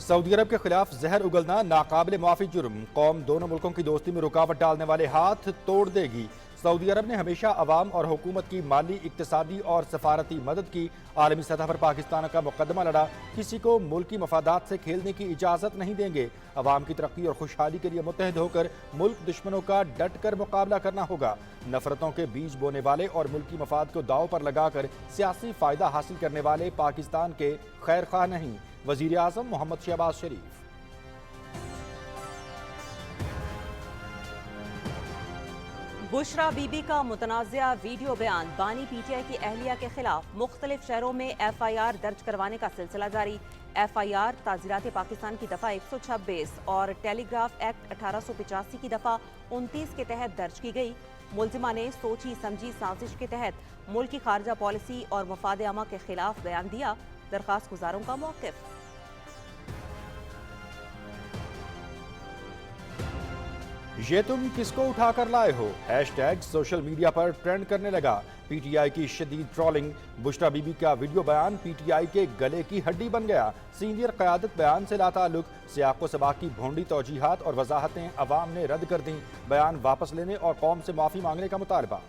Saudi अरब के खिलाफ जहर उगलना नाकाबिल माफी जुर्म। कौम दोनों मुल्कों की दोस्ती में रुकावट डालने वाले हाथ तोड़ देगी। सऊदी अरब ने हमेशा अवाम और हुकूमत की माली, इक्तिसादी और सफारती मदद की। आलमी सतह पर पाकिस्तान का मुकदमा लड़ा। किसी को मुल्की मफादात से खेलने की इजाज़त नहीं देंगे। अवाम की तरक्की और खुशहाली के लिए मुत्तहिद होकर मुल्क दुश्मनों का डट कर मुकाबला करना होगा। नफरतों के बीज बोने वाले और मुल्की मफाद को दाव पर लगाकर सियासी फ़ायदा हासिल करने वाले पाकिस्तान के खैर ख्वाह नहीं। वज़ीर आज़म मोहम्मद शहबाज शरीफ। बुशरा बीबी का मुतनाज़िया वीडियो बयान। बानी पीटीआई की अहलिया के खिलाफ मुख्तलिफ शहरों में FIR दर्ज करवाने का सिलसिला जारी। FIR ताज़ीरात पाकिस्तान की दफ़ा 126 और टेलीग्राफ एक्ट 1885 की दफ़ा 29 के तहत दर्ज की गई। मुल्जिमा ने सोची समझी साजिश के तहत मुल्क की खारजा पॉलिसी और मफाद आमा के खिलाफ बयान दिया। दरख्वास्त गुजारों का मौक़िफ़। ये तुम किसको उठा कर लाए हो? हैशटैग सोशल मीडिया पर ट्रेंड करने लगा। PTI की शदीद ट्रोलिंग। बुशरा बीबी का वीडियो बयान PTI के गले की हड्डी बन गया। सीनियर क़यादत बयान से लाताल्लुक। सियाक़ो सबाक़ की भोंडी तौजीहात और वजाहतें अवाम ने रद्द कर दी। बयान वापस लेने और कौम से माफ़ी मांगने का मुतालबा।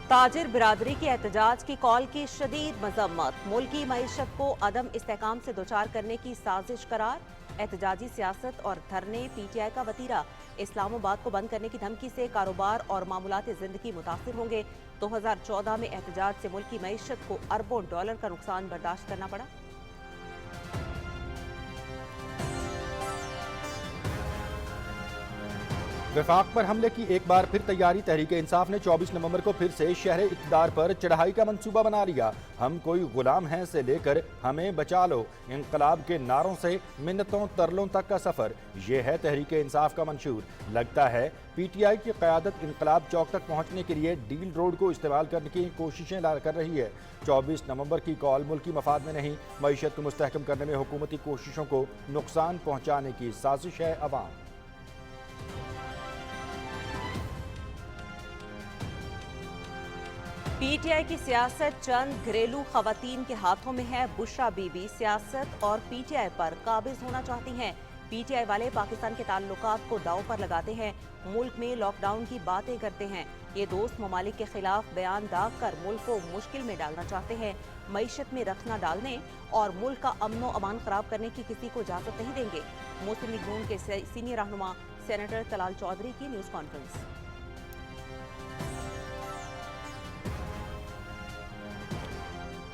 ताजिर बिरादरी के एहतजाज की कॉल की शदीद मजम्मत। मुल्की मईशत को अदम इस्तेहकाम से दोचार करने की साजिश करार। एहतजाजी सियासत और धरने PTI का वतीरा। इस्लामाबाद को बंद करने की धमकी से कारोबार और मामूलात जिंदगी मुतासिर होंगे। 2014 में एहतजाज से मुल्की मईशत को अरबों डॉलर का नुकसान बर्दाश्त करना पड़ा। वफाक पर हमले की एक बार फिर तैयारी। तहरीक इंसाफ ने 24 नवंबर को फिर से शहर इक़्तिदार पर चढ़ाई का मंसूबा बना लिया। हम कोई गुलाम हैं से लेकर हमें बचा लो, इंकलाब के नारों से मिन्नतों तरलों तक का सफ़र। ये है तहरीक इंसाफ का मंशूर। लगता है PTI की क़यादत इंकलाब चौक तक पहुँचने के लिए डील रोड को इस्तेमाल करने की कोशिशें कर रही है। 24 नवंबर की कॉल मुल्की मफाद में नहीं, मईशत को मुस्तहकम करने में हुकूमती कोशिशों को नुकसान पहुँचाने की साजिश है अवाम। PTI की सियासत चंद घरेलू खवातीन के हाथों में है। बुशरा बीबी सियासत और PTI पर काबिज होना चाहती हैं। PTI वाले पाकिस्तान के ताल्लुकात को दाव पर लगाते हैं। मुल्क में लॉकडाउन की बातें करते हैं। ये दोस्त ममालिक के खिलाफ बयान दाग कर मुल्क को मुश्किल में डालना चाहते हैं। मईशत में रखना डालने और मुल्क का अमनो अमान खराब करने की किसी को इजाजत नहीं देंगे। मुस्लिम लीग नून के सीनियर रहनुमा सेनेटर तलाल चौधरी की न्यूज़ कॉन्फ्रेंस।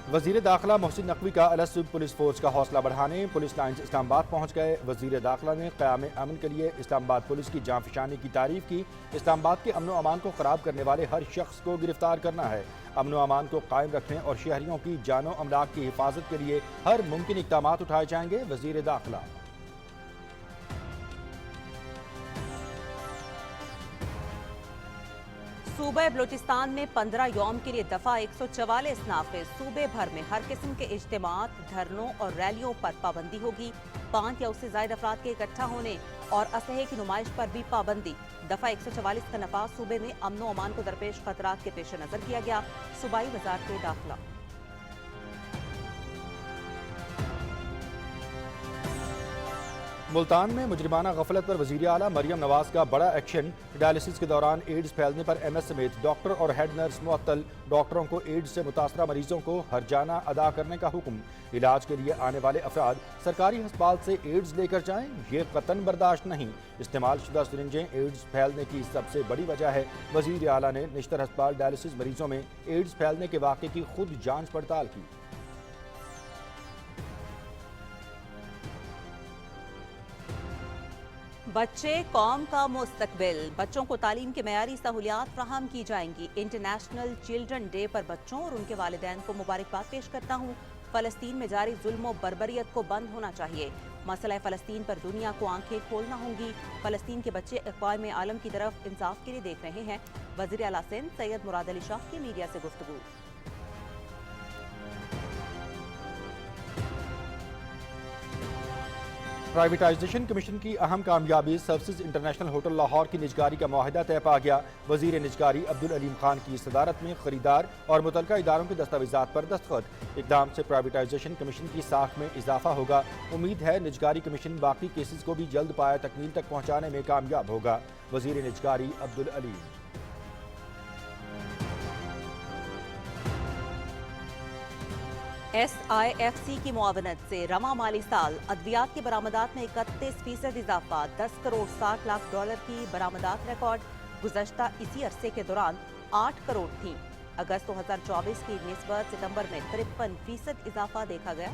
वज़ीर दाखिला मोहसिन नकवी का अलसुब पुलिस फोर्स का हौसला बढ़ाने पुलिस लाइन्स इस्लामाबाद पहुँच गए। वज़ीर दाखिला ने क़याम अमन के लिए इस्लामाबाद पुलिस की जांफशानी की तारीफ की। इस्लामाबाद के अमन अमान को ख़राब करने वाले हर शख्स को गिरफ्तार करना है। अमन अमान को कायम रखने और शहरियों की जानो अमलाक की हिफाजत के लिए हर मुमकिन इक़दाम उठाए जाएंगे। वज़ीर दाखिला सूबे बलूचिस्तान में 15 यौम के लिए दफा 144 नाफिज। सूबे भर में हर किस्म के इज्तिमात, धरनों और रैलियों पर पाबंदी होगी। 5 या उससे ज्यादा अफराद के इकट्ठा होने और असलहे की नुमाइश पर भी पाबंदी। दफा 144 का नफाज सूबे में अमनो अमान को दरपेश खतरात के पेश नजर किया गया। सूबाई वजारत दाखिला। मुल्तान में मुजरिमाना गफलत पर वज़ीर आला मरियम नवाज का बड़ा एक्शन। डायलिसिस के दौरान एड्स फैलने पर MS समेत डॉक्टर और हेड नर्स मुअत्तल। डॉक्टरों को एड्स से मुतासरा मरीजों को हर्जाना अदा करने का हुक्म। इलाज के लिए आने वाले अफराद सरकारी अस्पताल से एड्स लेकर जाएं, ये कतन बर्दाश्त नहीं। इस्तेमाल शुदा सिरिंजें एड्स फैलने की सबसे बड़ी वजह है। वज़ीर आला ने निश्तर अस्पताल डायलिसिस मरीजों में एड्स फैलने के वाक़े की खुद जाँच पड़ताल की। बच्चे कौम का मुस्तकबिल। बच्चों को तालीम के मयारी सहूलियात फ्राहम की जाएंगी। इंटरनेशनल चिल्ड्रन डे पर बच्चों और उनके वालिदैन को मुबारकबाद पेश करता हूँ। फ़लस्तीन में जारी जुल्म और बर्बरियत को बंद होना चाहिए। मसला फ़लस्तीन पर दुनिया को आंखें खोलना होंगी। फ़लस्तीन के बच्चे अक़वाम आलम की तरफ इंसाफ के लिए देख रहे हैं। वज़ीर आला सिंध सैयद मुराद अली शाह की मीडिया से गुफ्तगू। پرائیویٹائزیشن کمیشن کی اہم کامیابی سروسز انٹرنیشنل ہوٹل لاہور کی نجکاری کا معاہدہ طے پا گیا۔ وزیر نجکاری عبدالعلیم خان کی صدارت میں خریدار اور متعلقہ اداروں کے دستاویزات پر دستخط۔ اقدام سے پرائیویٹائزیشن کمیشن کی ساکھ میں اضافہ ہوگا۔ امید ہے نجکاری کمیشن باقی کیسز کو بھی جلد پایہ تکمیل تک پہنچانے میں کامیاب ہوگا۔ وزیر نجکاری عبدالعلیم۔ ایس آئی ایف سی کی معاونت سے رواں مالی سال ادویات کی برآمدات میں 31% اضافہ، 10 کروڑ 60 لاکھ ڈالر کی برآمدات ریکارڈ۔ گزشتہ اسی عرصے کے دوران 8 کروڑ تھیں۔ اگست 2024 کی نسبت ستمبر میں 53% اضافہ دیکھا گیا۔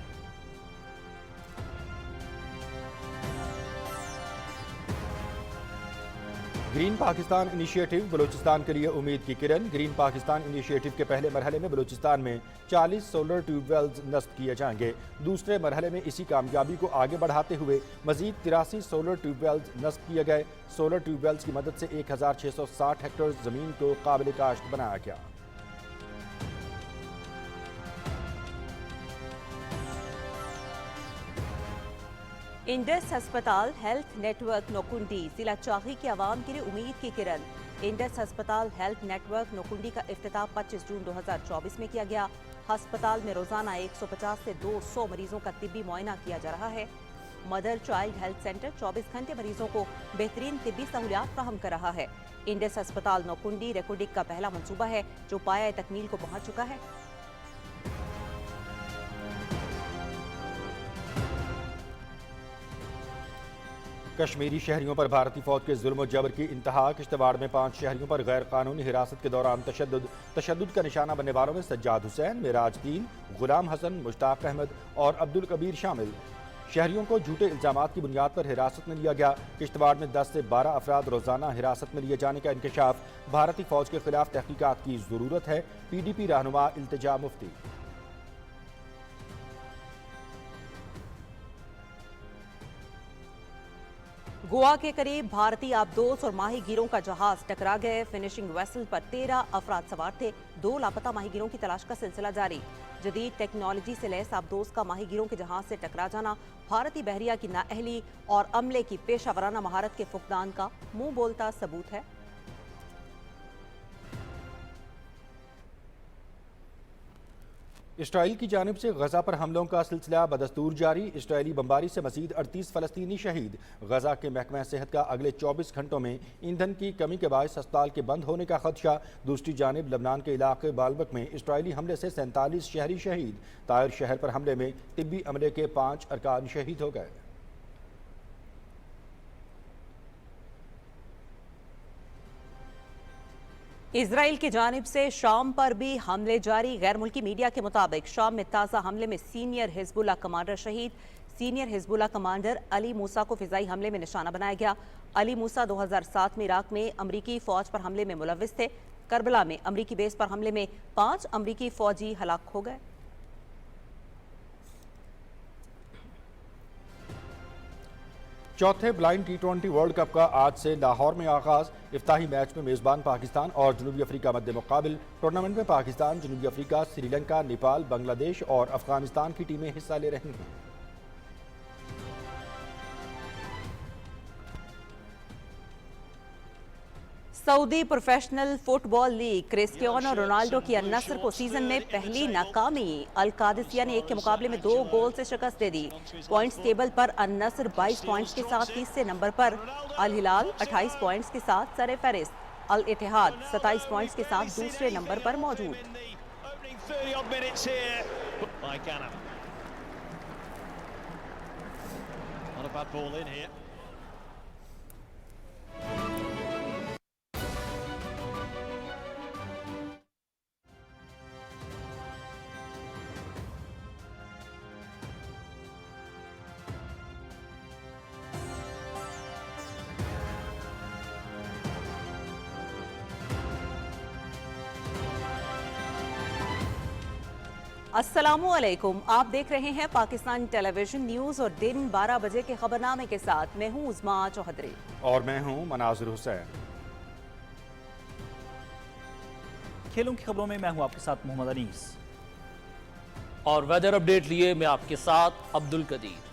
گرین پاکستان انیشیٹو بلوچستان کے لیے امید کی کرن۔ گرین پاکستان انیشیٹو کے پہلے مرحلے میں بلوچستان میں 40 سولر ٹیوب ویلز نصب کیے جائیں گے۔ دوسرے مرحلے میں اسی کامیابی کو آگے بڑھاتے ہوئے مزید 83 سولر ٹیوب ویلز نصب کیے گئے۔ سولر ٹیوب ویلز کی مدد سے 1660 ہیکٹر زمین کو قابل کاشت بنایا گیا۔ انڈس ہسپتال ہیلتھ نیٹ ورک نوکنڈی ضلع چاغی کے عوام کے لیے امید کی کرن۔ انڈس ہسپتال ہیلتھ نیٹ ورک نوکنڈی کا افتتاح 25 جون 2024 میں کیا گیا۔ ہسپتال میں روزانہ 150 سے 200 مریضوں کا طبی معائنہ کیا جا رہا ہے۔ مدر چائلڈ ہیلتھ سینٹر 24 گھنٹے مریضوں کو بہترین طبی سہولیات فراہم کر رہا ہے۔ انڈس ہسپتال نوکنڈی ریکوڈک کا پہلا منصوبہ ہے جو پایہ تکمیل کو پہنچ چکا ہے۔ کشمیری شہریوں پر بھارتی فوج کے ظلم و جبر کی انتہا۔ کشتواڑ میں 5 شہریوں پر غیر قانونی حراست کے دوران تشدد کا نشانہ بننے والوں میں سجاد حسین، معراج دین، غلام حسن، مشتاق احمد اور عبدالکبیر شامل۔ شہریوں کو جھوٹے الزامات کی بنیاد پر حراست میں لیا گیا۔ کشتواڑ میں 10 سے 12 افراد روزانہ حراست میں لیے جانے کا انکشاف۔ بھارتی فوج کے خلاف تحقیقات کی ضرورت ہے۔ پی ڈی پی رہنما التجا مفتی۔ گوا کے قریب بھارتی آبدوز اور ماہی گیروں کا جہاز ٹکرا گئے۔ فنشنگ ویسل پر 13 افراد سوار تھے۔ 2 لاپتہ ماہی گیروں کی تلاش کا سلسلہ جاری۔ جدید ٹیکنالوجی سے لیس آبدوز کا ماہی گیروں کے جہاز سے ٹکرا جانا بھارتی بحریہ کی نااہلی اور عملے کی پیشہ ورانہ مہارت کے فقدان کا منہ بولتا ثبوت ہے۔ اسرائیل کی جانب سے غزہ پر حملوں کا سلسلہ بدستور جاری۔ اسرائیلی بمباری سے مزید 38 فلسطینی شہید۔ غزہ کے محکمہ صحت کا اگلے 24 گھنٹوں میں ایندھن کی کمی کے باعث اسپتال کے بند ہونے کا خدشہ۔ دوسری جانب لبنان کے علاقے بالبک میں اسرائیلی حملے سے 47 شہری شہید۔ طائر شہر پر حملے میں طبی عملے کے 5 ارکان شہید ہو گئے۔ اسرائیل کی جانب سے شام پر بھی حملے جاری۔ غیر ملکی میڈیا کے مطابق شام میں تازہ حملے میں سینئر حزب اللہ کمانڈر شہید۔ سینئر حزب اللہ کمانڈر علی موسیٰ کو فضائی حملے میں نشانہ بنایا گیا۔ علی موسیٰ 2007 میں عراق میں امریکی فوج پر حملے میں ملوث تھے۔ کربلا میں امریکی بیس پر حملے میں 5 امریکی فوجی ہلاک ہو گئے۔ چوتھے بلائنڈ ٹی20 ورلڈ کپ کا آج سے لاہور میں آغاز۔ افتتاحی میچ میں میزبان پاکستان اور جنوبی افریقہ مد مقابل۔ ٹورنامنٹ میں پاکستان، جنوبی افریقہ، سری لنکا، نیپال، بنگلہ دیش اور افغانستان کی ٹیمیں حصہ لے رہی ہیں۔ سعودی پروفیشنل فٹ بال لیگ کرسٹیانو رونالڈو کی النصر کو سیزن میں پہلی ناکامی۔ القادسیہ نے 1 کے مقابلے میں 2 گول سے شکست دے دی۔ پوائنٹس ٹیبل پر النصر 22 پوائنٹس کے ساتھ تیسرے نمبر پر۔ الہلال 28 پوائنٹس کے ساتھ سر فہرست۔ الاتحاد 27 پوائنٹس کے ساتھ دوسرے نمبر پر موجود۔ السلام علیکم، آپ دیکھ رہے ہیں پاکستان ٹیلی ویژن نیوز اور دن 12 بجے کے خبرنامے کے ساتھ میں ہوں عظمیٰ چوہدری اور میں ہوں مناظر حسین۔ کھیلوں کی خبروں میں میں ہوں آپ کے ساتھ محمد انیس اور ویدر اپڈیٹ لیے میں آپ کے ساتھ عبدالقدیر۔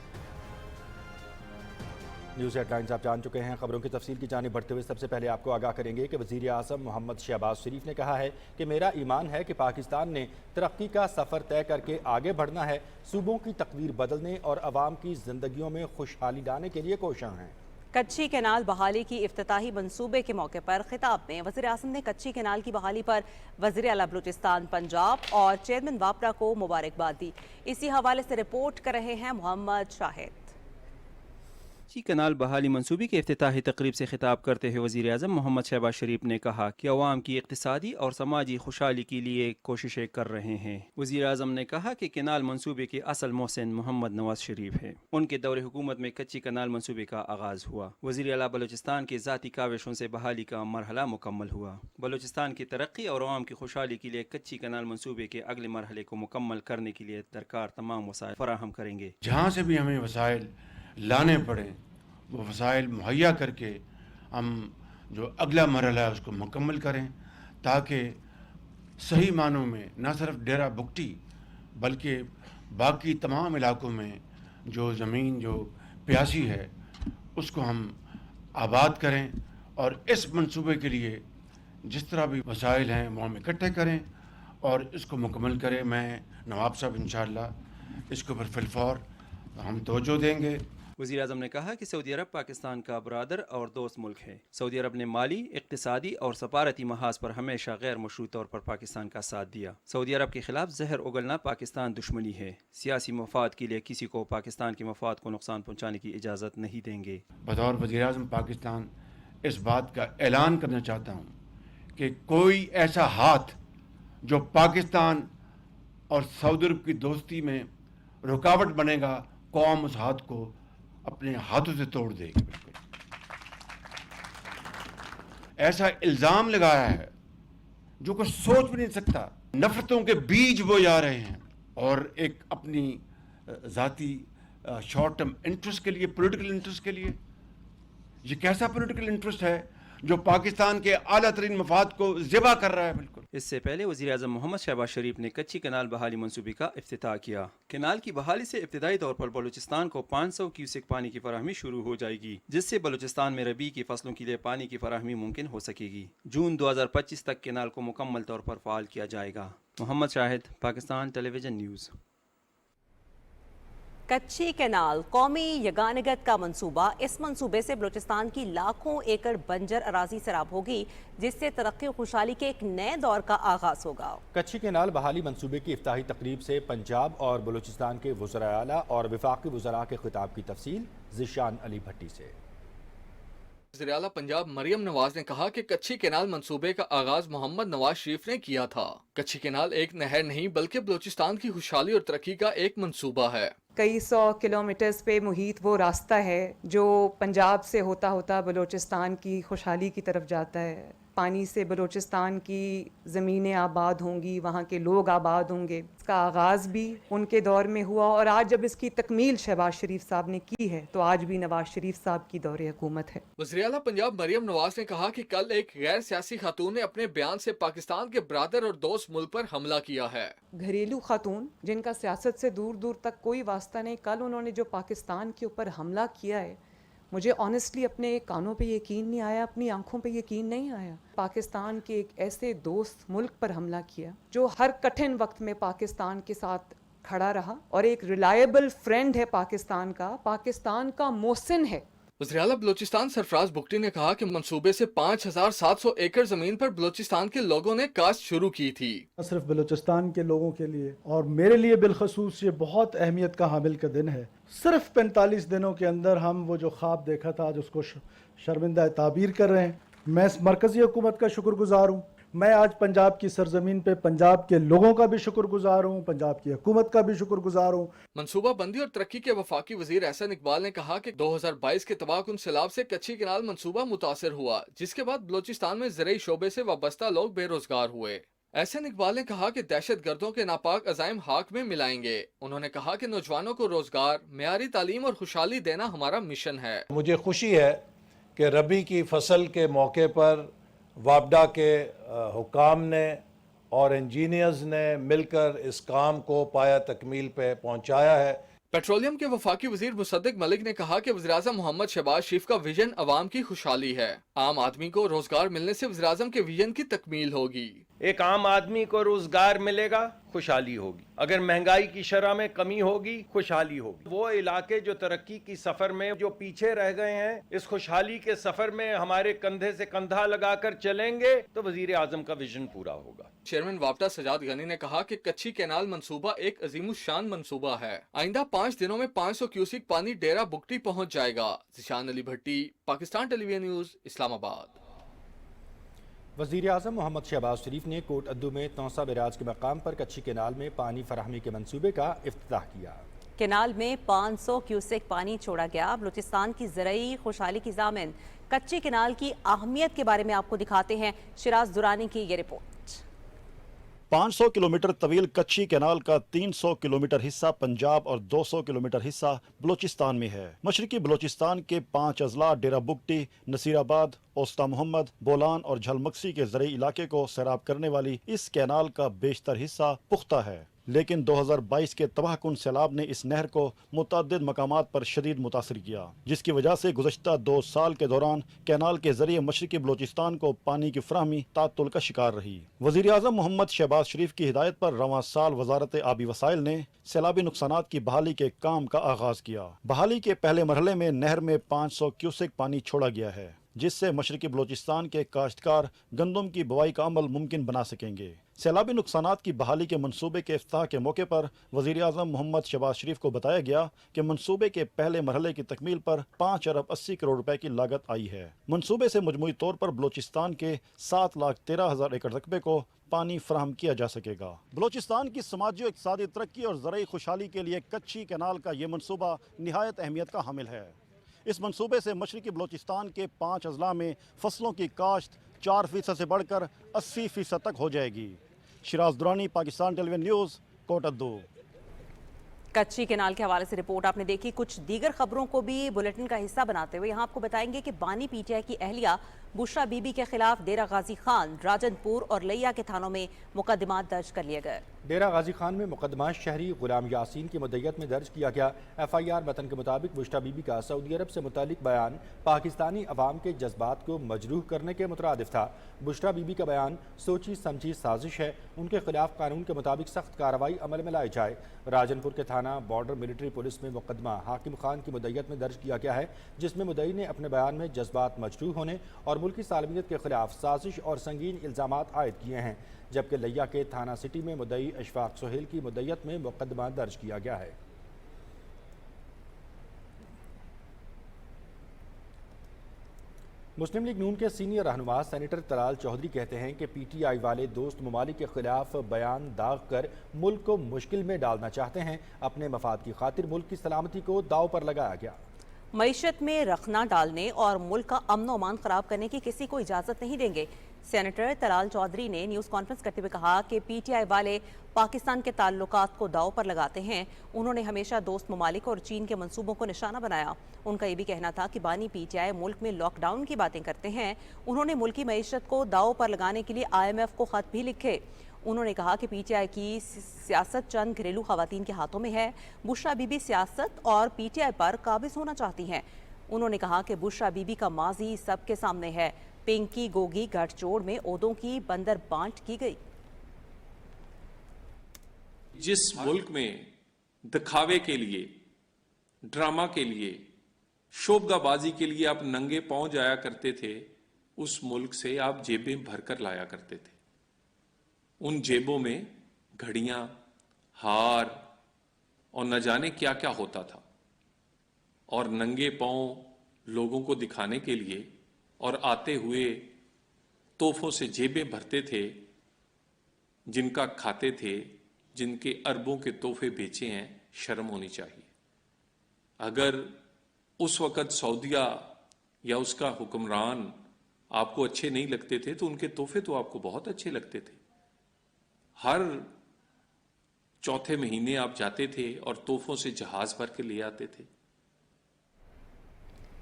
نیوز ہیڈ لائنز آپ جان چکے ہیں. خبروں کی تفصیل کی جانب بڑھتے ہوئے سب سے پہلے آپ کو آگاہ کریں گے کہ وزیر اعظم محمد شہباز شریف نے کہا ہے کہ میرا ایمان ہے کہ پاکستان نے ترقی کا سفر طے کر کے آگے بڑھنا ہے. صوبوں کی تقدیر بدلنے اور عوام کی زندگیوں میں خوشحالی لانے کے لیے کوشاں ہیں. کچی کینال بحالی کی افتتاحی منصوبے کے موقع پر خطاب میں وزیر اعظم نے کچی کینال کی بحالی پر وزیر اعلیٰ بلوچستان پنجاب اور چیئرمین واپڈا کو مبارکباد دی. اسی حوالے سے رپورٹ کر رہے ہیں محمد شاہد. کچی کینال بحالی منصوبے کے افتتاحی تقریب سے خطاب کرتے ہوئے وزیر اعظم محمد شہباز شریف نے کہا کہ عوام کی اقتصادی اور سماجی خوشحالی کے لیے کوششیں کر رہے ہیں. وزیر اعظم نے کہا کہ کینال منصوبے کے اصل محسن محمد نواز شریف ہے. ان کے دور حکومت میں کچی کینال منصوبے کا آغاز ہوا. وزیر اعلیٰ بلوچستان کے ذاتی کاوشوں سے بحالی کا مرحلہ مکمل ہوا. بلوچستان کی ترقی اور عوام کی خوشحالی کے لیے کچی کینال منصوبے کے اگلے مرحلے کو مکمل کرنے کے لیے درکار تمام وسائل فراہم کریں گے. جہاں سے بھی ہمیں وسائل لانے پڑیں وہ وسائل مہیا کر کے ہم جو اگلا مرحلہ ہے اس کو مکمل کریں تاکہ صحیح معنوں میں نہ صرف ڈیرہ بگٹی بلکہ باقی تمام علاقوں میں جو زمین جو پیاسی ہے اس کو ہم آباد کریں اور اس منصوبے کے لیے جس طرح بھی وسائل ہیں وہ ہم اکٹھے کریں اور اس کو مکمل کریں. میں نواب صاحب انشاءاللہ اس کے اوپر فی الفور ہم توجہ دیں گے. وزیر اعظم نے کہا کہ سعودی عرب پاکستان کا برادر اور دوست ملک ہے. سعودی عرب نے مالی، اقتصادی اور سفارتی محاذ پر ہمیشہ غیر مشروط طور پر پاکستان کا ساتھ دیا. سعودی عرب کے خلاف زہر اگلنا پاکستان دشمنی ہے. سیاسی مفاد کے لیے کسی کو پاکستان کے مفاد کو نقصان پہنچانے کی اجازت نہیں دیں گے. بطور وزیر اعظم پاکستان اس بات کا اعلان کرنا چاہتا ہوں کہ کوئی ایسا ہاتھ جو پاکستان اور سعودی عرب کی دوستی میں رکاوٹ بنے گا قوم اس ہاتھ کو اپنے ہاتھوں سے توڑ دے گی. بالکل ایسا الزام لگایا ہے جو کوئی سوچ بھی نہیں سکتا. نفرتوں کے بیج بو جا رہے ہیں اور ایک اپنی ذاتی شارٹ ٹرم انٹرسٹ کے لیے، پولیٹیکل انٹرسٹ کے لیے. یہ کیسا پولیٹیکل انٹرسٹ ہے جو پاکستان کے اعلیٰ ترین مفاد کو ذبح کر رہا ہے. بالکل اس سے پہلے وزیر اعظم محمد شہباز شریف نے کچی کینال بحالی منصوبے کا افتتاح کیا. کینال کی بحالی سے ابتدائی طور پر بلوچستان کو 500 کیوسک پانی کی فراہمی شروع ہو جائے گی جس سے بلوچستان میں ربیع کی فصلوں کے لیے پانی کی فراہمی ممکن ہو سکے گی. جون 2025 تک کینال کو مکمل طور پر فعال کیا جائے گا. محمد شاہد، پاکستان ٹیلی ویژن نیوز. کچی کینال قومی یگانگت کا منصوبہ. اس منصوبے سے بلوچستان کی لاکھوں ایکڑ بنجر اراضی سیراب ہوگی جس سے ترقی و خوشحالی کے ایک نئے دور کا آغاز ہوگا. کچی کینال بحالی منصوبے کی افتتاحی تقریب سے پنجاب اور بلوچستان کے وزراء اعلیٰ اور وفاقی وزراء کے خطاب کی تفصیل ذیشان علی بھٹی سے. وزیر اعلیٰ پنجاب مریم نواز نے کہا کہ کچی کینال منصوبے کا آغاز محمد نواز شریف نے کیا تھا. کچی کینال ایک نہر نہیں بلکہ بلوچستان کی خوشحالی اور ترقی کا ایک منصوبہ ہے. کئی 100 کلومیٹرز پہ محیط وہ راستہ ہے جو پنجاب سے ہوتا ہوتا بلوچستان کی خوشحالی کی طرف جاتا ہے. پانی سے بلوچستان کی زمینیں آباد ہوں گی، وہاں کے لوگ آباد ہوں گے. اس کا آغاز بھی ان کے دور میں ہوا اور آج جب اس کی تکمیل شہباز شریف صاحب نے کی ہے تو آج بھی نواز شریف صاحب کی دور حکومت ہے. وزیر اعلیٰ پنجاب مریم نواز نے کہا کہ کل ایک غیر سیاسی خاتون نے اپنے بیان سے پاکستان کے برادر اور دوست ملک پر حملہ کیا ہے. گھریلو خاتون جن کا سیاست سے دور دور تک کوئی واسطہ نہیں، کل انہوں نے جو پاکستان کے اوپر حملہ کیا ہے مجھے آنیسٹلی اپنے کانوں پہ یقین نہیں آیا، اپنی آنکھوں پہ یقین نہیں آیا. پاکستان کے ایک ایسے دوست ملک پر حملہ کیا جو ہر کٹھن وقت میں پاکستان کے ساتھ کھڑا رہا اور ایک ریلائبل فرینڈ ہے پاکستان کا محسن ہے. وزیر اعلیٰ بلوچستان سرفراز بگٹی نے کہا کہ منصوبے سے 5700 ایکڑ زمین پر بلوچستان کے لوگوں نے کاشت شروع کی تھی. صرف بلوچستان کے لوگوں کے لیے اور میرے لیے بالخصوص یہ بہت اہمیت کا حامل کا دن ہے. صرف 45 دنوں کے اندر ہم وہ جو خواب دیکھا تھا آج اس کو شرمندہ تعبیر کر رہے ہیں. میں اس مرکزی حکومت کا شکر گزار ہوں. میں آج پنجاب کی سرزمین پہ پنجاب کے لوگوں کا بھی شکر گزار ہوں، پنجاب کی حکومت کا بھی شکر گزار ہوں. منصوبہ بندی اور ترقی کے وفاقی وزیر احسن اقبال نے کہا کہ 2022 کے تباہ کن سیلاب سے کچی کینال منصوبہ متاثر ہوا جس کے بعد بلوچستان میں زرعی شعبے سے وابستہ لوگ بے روزگار ہوئے. احسن اقبال نے کہا کہ دہشت گردوں کے ناپاک عزائم حاک میں ملائیں گے. انہوں نے کہا کہ نوجوانوں کو روزگار، معیاری تعلیم اور خوشحالی دینا ہمارا مشن ہے. مجھے خوشی ہے کہ ربیع کی فصل کے موقع پر واپڈا کے حکام نے اور انجینئرز نے مل کر اس کام کو پایہ تکمیل پہ پہنچایا ہے. पेट्रोलियम के वफाकी वजीर मुसद्दिक मलिक ने कहा कि वज़ीर-ए-आज़म मोहम्मद शहबाज शरीफ का विजन अवाम की खुशहाली है। आम आदमी को रोजगार मिलने से वज़ीर-ए-आज़म के विजन की तकमील होगी। एक आम आदमी को रोजगार मिलेगा, खुशहाली होगी। अगर महंगाई की शरह में कमी होगी, खुशहाली होगी। वो इलाके जो तरक्की की सफर में जो पीछे रह गए हैं, इस खुशहाली के सफर में हमारे कंधे से कंधा लगाकर चलेंगे तो वजीर आजम का विजन पूरा होगा। चेयरमैन वापडा सजाद गनी ने कहा कि कच्ची कैनाल मंसूबा एक अजीमुशान मंसूबा है। आइंदा 5 दिनों में 500 क्यूसिक पानी डेरा बुगटी पहुंच जाएगा। जिशान अली भट्टी, पाकिस्तान टेलीविजन न्यूज, इस्लामाबाद। वज़ीर आज़म मोहम्मद शहबाज शरीफ ने कोट अद्दू में तौसा बैराज के मकाम पर कच्ची कैनाल में पानी फराहमी के मंसूबे का इफ्तिताह किया। कैनाल में 500 क्यूसेक पानी छोड़ा गया। बलूचिस्तान की ज़रई खुशहाली की ज़ामिन कच्ची कैनाल की अहमियत के बारे में आपको दिखाते हैं शिराज दुरानी की ये रिपोर्ट। 500 किलोमीटर तवील कच्ची कैनाल का 300 किलोमीटर हिस्सा पंजाब और 200 किलोमीटर हिस्सा बलूचिस्तान में है। मशरकी बलूचिस्तान के 5 अजला डेरा बुगटी, नसीराबाद, ओस्ता मोहम्मद, बोलान और झलमक्सी के ज़रई इलाके को सैराब करने वाली इस कैनाल का बेशतर हिस्सा पुख्ता है, लेकिन 2022 के तबाहकुन सैलाब ने इस नहर को मुतअद्दिद मकामात पर शदीद मुतासर किया, जिसकी वजह से गुज़श्ता 2 साल के दौरान कैनाल के जरिए मशरकी बलूचिस्तान को पानी की फराहमी तातुल का शिकार रही। वज़ीर आज़म मोहम्मद शहबाज शरीफ की हिदायत पर रवां साल वजारत आबी वसाइल ने सैलाबी नुकसानात की बहाली के काम का आगाज किया। बहाली के पहले मरहले में नहर में 500 क्यूसेक पानी छोड़ा गया है, जिससे मशरकी बलूचिस्तान के काश्तकार गंदम की बुवाई का अमल मुमकिन बना सकेंगे। सैलाबी नुकसानात की बहाली के मंसूबे के इफ्ताह के मौके पर वज़ीर आज़म मोहम्मद शहबाज शरीफ को बताया गया कि मंसूबे के पहले मरहले की तकमील पर 5 अरब 80 करोड़ रुपए की लागत आई है। मंसूबे से मजमूई तौर पर बलूचिस्तान के 7,13,000 एकड़ रकबे को पानी फराहम किया जा सकेगा। बलूचिस्तान की समाजी और इक़्तिसादी तरक्की और ज़रई खुशहाली के लिए कच्ची कैनाल का ये मंसूबा निहायत अहमियत का हामिल है। इस मंसूबे से मशरकी बलूचिस्तान के 5 अजला में फसलों की काश्त 4% से बढ़कर 80% तक हो जाएगी। Shiraz Durrani, Pakistan television news, Kot Addu. Kachhi canal के हवाले से रिपोर्ट आपने देखी। कुछ दीगर खबरों को भी बुलेटिन का हिस्सा बनाते हुए यहाँ आपको बताएंगे कि बानी पीटीआई की अहलिया बुशरा बीबी के खिलाफ डेरा गाजी खान, राजनपुर और लिया के थानों में मुकदमात दर्ज कर लिए गए। डेरा गाजी खान में मुकदमा शहरी गुलाम यासीन की मुद्दत में दर्ज किया गया। FIR मतन के मुताबिक बुशरा बीबी का सऊदी अरब से मुतालिक बयान पाकिस्तानी अवाम के जज्बात को मजरूह करने के मुतरादिफ था। बुशरा बीबी का बयान सोची समझी साजिश है, उनके खिलाफ कानून के मुताबिक सख्त कार्रवाई अमल में लाई जाए। राजनपुर के थाना बॉर्डर मिलिट्री पुलिस में मुकदमा हाकिम खान की मुद्दत में दर्ज किया गया है, जिसमें मुद्दई ने अपने बयान में जज्बात मजरूह होने और मुल्की सालमियत के खिलाफ साजिश और संगीन इल्ज़ामात आयद किए हैं, जबकि लिया के थाना सिटी में मुद्दई अशफाक सोहेल की मुद्दत में मुकदमा दर्ज किया गया है। मुस्लिम लीग नून के सीनियर रहनुमा सेनेटर तलाल चौधरी कहते हैं कि PTI वाले दोस्त ममालिक के खिलाफ बयान दाग कर मुल्क को मुश्किल में डालना चाहते हैं। अपने मफाद की खातिर मुल्क की सलामती को दाव पर लगाया गया। मईशत में रखना डालने और मुल्क का अमन अमान खराब करने की किसी को इजाज़त नहीं देंगे। सेनेटर तलाल चौधरी ने न्यूज़ कॉन्फ्रेंस करते हुए कहा कि PTI वाले पाकिस्तान के ताल्लुकात को दाव पर लगाते हैं। उन्होंने हमेशा दोस्त ममालिक और चीन के मंसूबों को निशाना बनाया। उनका ये भी कहना था कि बानी PTI मुल्क में लॉकडाउन की बातें करते हैं। उन्होंने मुल्की मईशत को दाव पर लगाने के लिए IMF को खत भी लिखे। उन्होंने कहा कि PTI की सियासत चंद घरेलू खवातीन के हाथों में है। बुशरा बीबी सियासत और PTI पर काबिज होना चाहती हैं। उन्होंने कहा कि बुशरा बीबी का माजी सबके सामने है। पिंकी गोगी गठजोड़ में ओहदों की बंदर बांट की गई। जिस मुल्क में दिखावे के लिए, ड्रामा के लिए, शोबगाबाजी के लिए आप नंगे पांव जाया करते थे, उस मुल्क से आप जेबें भरकर लाया करते थे। उन जेबों में घड़ियां, हार और न जाने क्या क्या होता था, और नंगे पांव लोगों को दिखाने के लिए और आते हुए तोहफों से जेबें भरते थे, जिनका खाते थे, जिनके अरबों के तोहफे बेचे हैं। शर्म होनी चाहिए। अगर उस वक़्त सऊदिया या उसका हुक्मरान आपको अच्छे नहीं लगते थे तो उनके तोहफे तो आपको बहुत अच्छे लगते थे। हर चौथे महीने आप जाते थे और तोहफों से जहाज भर के ले आते थे।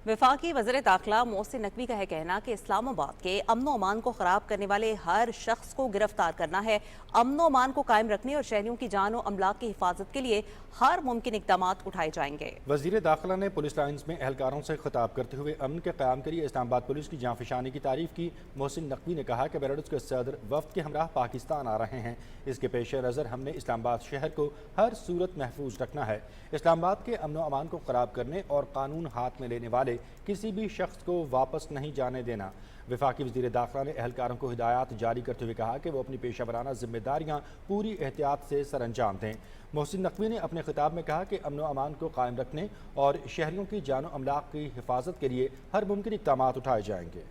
वफाकी वज़ीर दाखिला मोहसिन नकवी का है कहना कि इस्लामाबाद के अमन अमान को ख़राब करने वाले हर शख्स को गिरफ्तार करना है। अमन अमान को कायम रखने और शहरियों की जान और अमलाक की हिफाजत के लिए हर मुमकिन इक़दाम उठाए जाएंगे। वज़ीर दाखिला ने पुलिस लाइन्स में एहलकारों से खिताब करते हुए अमन के क़याम के लिए इस्लामाबाद पुलिस की जांफशानी की तारीफ की। मोहसिन नकवी ने कहा कि बेलारूस के सदर वफ़द के हमराह पाकिस्तान आ रहे हैं। इसके पेश नज़र हमने इस्लामाबाद शहर को हर सूरत महफूज रखना है। इस्लामाबाद के अमन अमान को ख़राब करने और कानून हाथ में लेने वाले किसी भी शख्स को वापस नहीं जाने देना। वफाकी वज़ीर दाखिला ने एहलकारों को हिदायत जारी करते हुए कहा कि वो अपनी पेशा वराना जिम्मेदारियाँ पूरी एहतियात से सरअंजाम दें। मोहसिन नकवी ने अपने खिताब में कहा कि अमन अमान को कायम रखने और शहरियों की जान और अमलाक की हिफाजत के लिए हर मुमकिन इक़दाम उठाए जाएंगे।